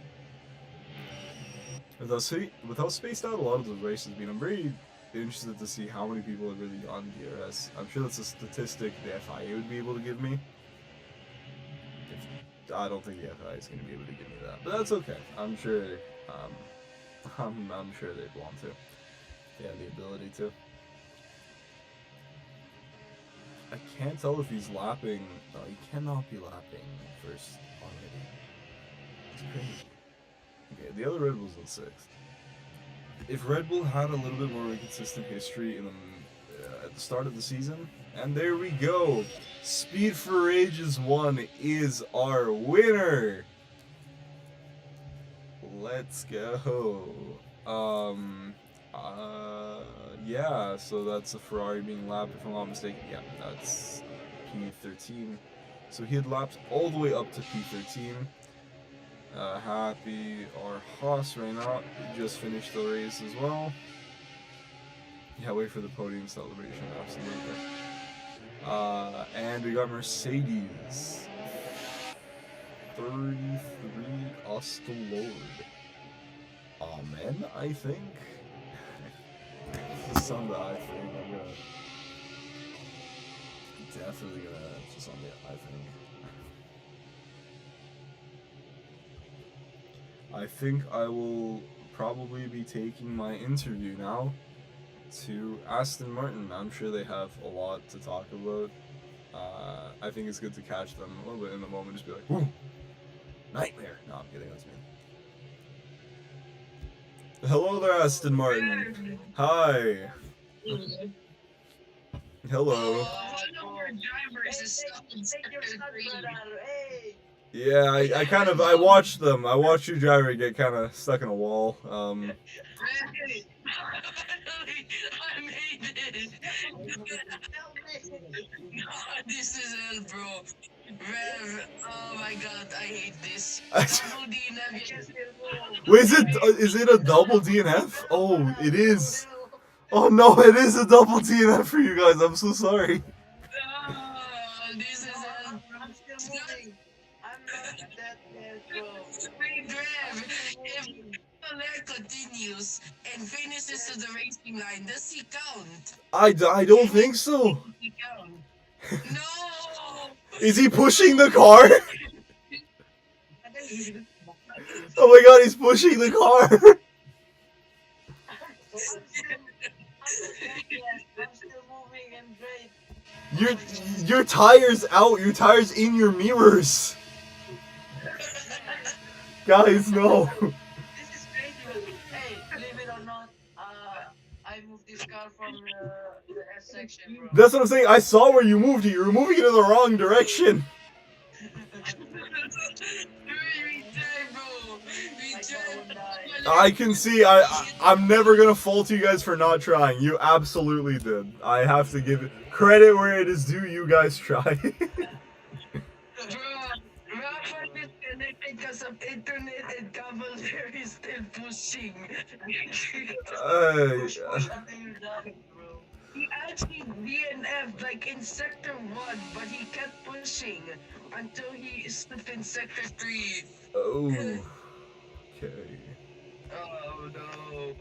[SPEAKER 1] With how spaced out a lot of the races have been, I'm very interested to see how many people have really gotten DRS. I'm sure that's a statistic the FIA would be able to give me. I don't think the FIA is going to be able to give me that, but that's okay. I'm sure. I'm sure they'd want to. They have the ability to. I can't tell if he's lapping. No, he cannot be lapping first already. It's crazy. Okay, the other Red Bull's in 6th. If Red Bull had a little bit more consistent history in at the start of the season, and there we go, Speed for Ages 1 is our winner. Let's go. Yeah, so that's a Ferrari being lapped, if I'm not mistaken. Yeah, that's P13. So he had lapped all the way up to P13. Happy our Haas right now. He just finished the race as well. Yeah, wait for the podium celebration, absolutely. And we got Mercedes. 33, us the Lord. Amen, I think. The song that I think I'm gonna definitely gonna just on the I think. I think I will probably be taking my interview now to Aston Martin. I'm sure they have a lot to talk about. I think it's good to catch them a little bit in the moment, just be like, whoo, nightmare. No, I'm kidding, that's me. Hello there, Aston Martin. Hi. Hello. Yeah, I watched them. I watched your driver get kind of stuck in a wall.
[SPEAKER 7] I made it. God, this is hell, bro. Rev, oh my god, I hate this.
[SPEAKER 1] Wait, is it a double DNF? Oh, it is. Oh no, it is a double DNF for you guys. I'm so sorry.
[SPEAKER 7] Oh, this is hell.
[SPEAKER 2] I'm still moving. I'm not that bad, bro.
[SPEAKER 7] Wait, Rev, if Soler continues and finishes to the racing line, does he count?
[SPEAKER 1] I don't think so.
[SPEAKER 7] Does he count? No!
[SPEAKER 1] Is he pushing the car? Oh my god, he's pushing the car.
[SPEAKER 2] I'm still moving and great.
[SPEAKER 1] Your tires out. Your tires in your mirrors. Guys, no.
[SPEAKER 2] This is crazy. Hey, believe it or not, I moved this car
[SPEAKER 7] out from the S section, bro.
[SPEAKER 1] That's what I'm saying. I saw where you moved it. You were moving it in the wrong direction.
[SPEAKER 7] We tried, bro. We tried.
[SPEAKER 1] I can see. I'm never gonna fault you guys for not trying. You absolutely did. I have to give it credit where it is due. You guys tried.
[SPEAKER 8] Rafa disconnected because of internet and Cavalier is still pushing.
[SPEAKER 7] Push until you're done, bro.
[SPEAKER 8] He actually DNF like in sector 1, but he kept pushing until he stood in sector 3.
[SPEAKER 1] Oh. Okay.
[SPEAKER 8] Oh no.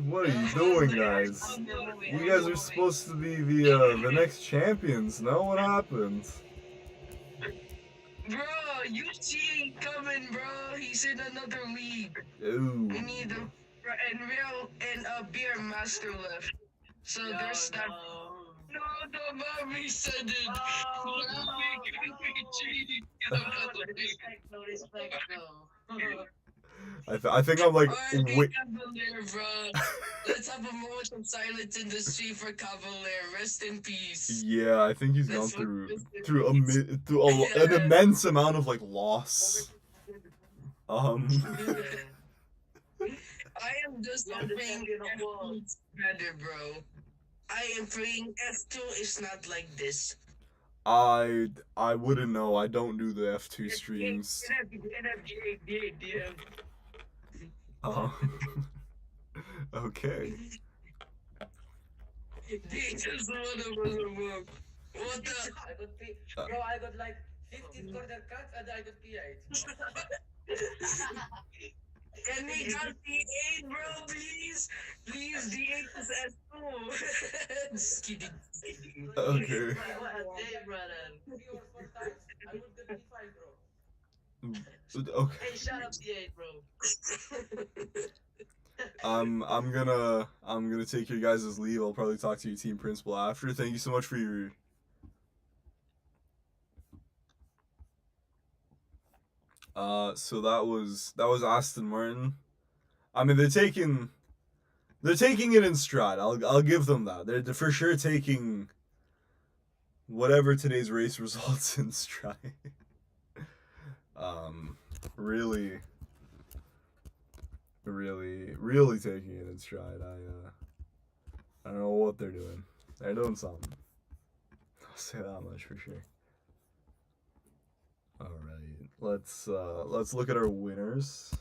[SPEAKER 1] What are you doing, guys? You guys are supposed to be the next champions. No, what happened?
[SPEAKER 8] Bro, you see him coming, bro. He's in another league.
[SPEAKER 1] Ooh.
[SPEAKER 8] We need a real and a beer master left. So there's that. No, the mommy said it.
[SPEAKER 7] No respect, bro.
[SPEAKER 1] I think I'm like
[SPEAKER 8] Alright, Cavalier, bro. Let's have a moment of silence in the street for Cavalier. Rest in peace.
[SPEAKER 1] yeah, I think he's gone
[SPEAKER 8] That's what-
[SPEAKER 1] through an immense amount of like loss.
[SPEAKER 8] I am just praying F2 is better, bro. I am praying F2 is not like this.
[SPEAKER 1] I wouldn't know. I don't do the F2 streams. Okay.
[SPEAKER 8] They just wanna what the?
[SPEAKER 7] I got P. Bro, I got like 15 corner cuts and I got P8.
[SPEAKER 8] Can we got D8, bro, please? Please, D8 is S2. Just kidding.
[SPEAKER 1] Okay.
[SPEAKER 7] What a day, brother. 3 or 4 times. I would get P5, bro.
[SPEAKER 1] Okay.
[SPEAKER 7] Hey, shut up, P8, bro.
[SPEAKER 1] I'm gonna take your guys' leave. I'll probably talk to your team principal after. Thank you so much for your so that was Aston Martin. I mean they're taking it in stride. I'll give them that. They're for sure taking whatever today's race results in stride. Really taking it in stride. I don't know what they're doing. They're doing something. I'll say that much for sure. All right, let's look at our winners.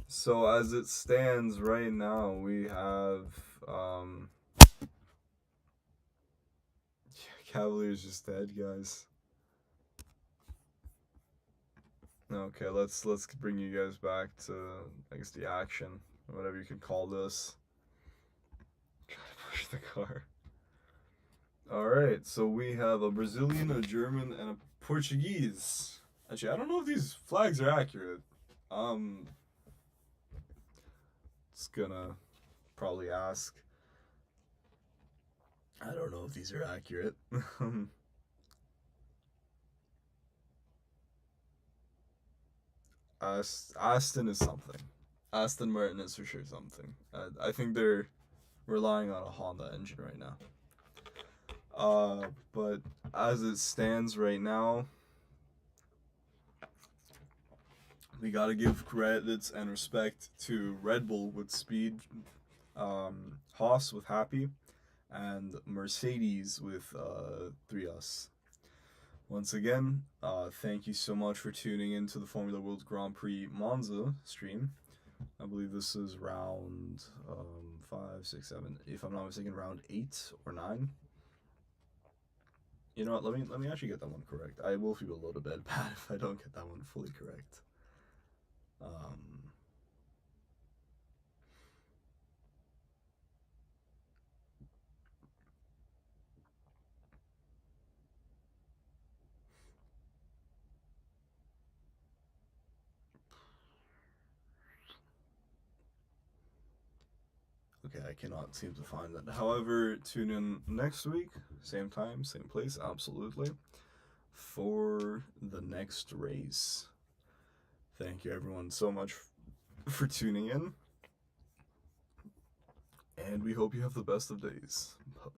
[SPEAKER 1] So as it stands right now, we have Cavalier's just dead, guys. Okay, let's bring you guys back to, I guess, the action, whatever you can call this. Try to push the car. Alright, so we have a Brazilian, a German, and a Portuguese. Actually, I don't know if these flags are accurate. Just gonna probably ask. I don't know if these are accurate. Aston is something. Aston Martin is for sure something. I think they're relying on a Honda engine right now. But as it stands right now, we gotta give credits and respect to Red Bull with speed, Haas with happy, and Mercedes with 3us. Once again, thank you so much for tuning in to the Formula World Grand Prix Monza stream. I believe this is round 5, 6, 7, if I'm not mistaken, round 8 or 9. You know what, let me actually get that one correct. I will feel a little bit bad if I don't get that one fully correct. Okay, I cannot seem to find that. However, tune in next week, same time, same place, absolutely, for the next race. Thank you everyone so much for tuning in. And we hope you have the best of days.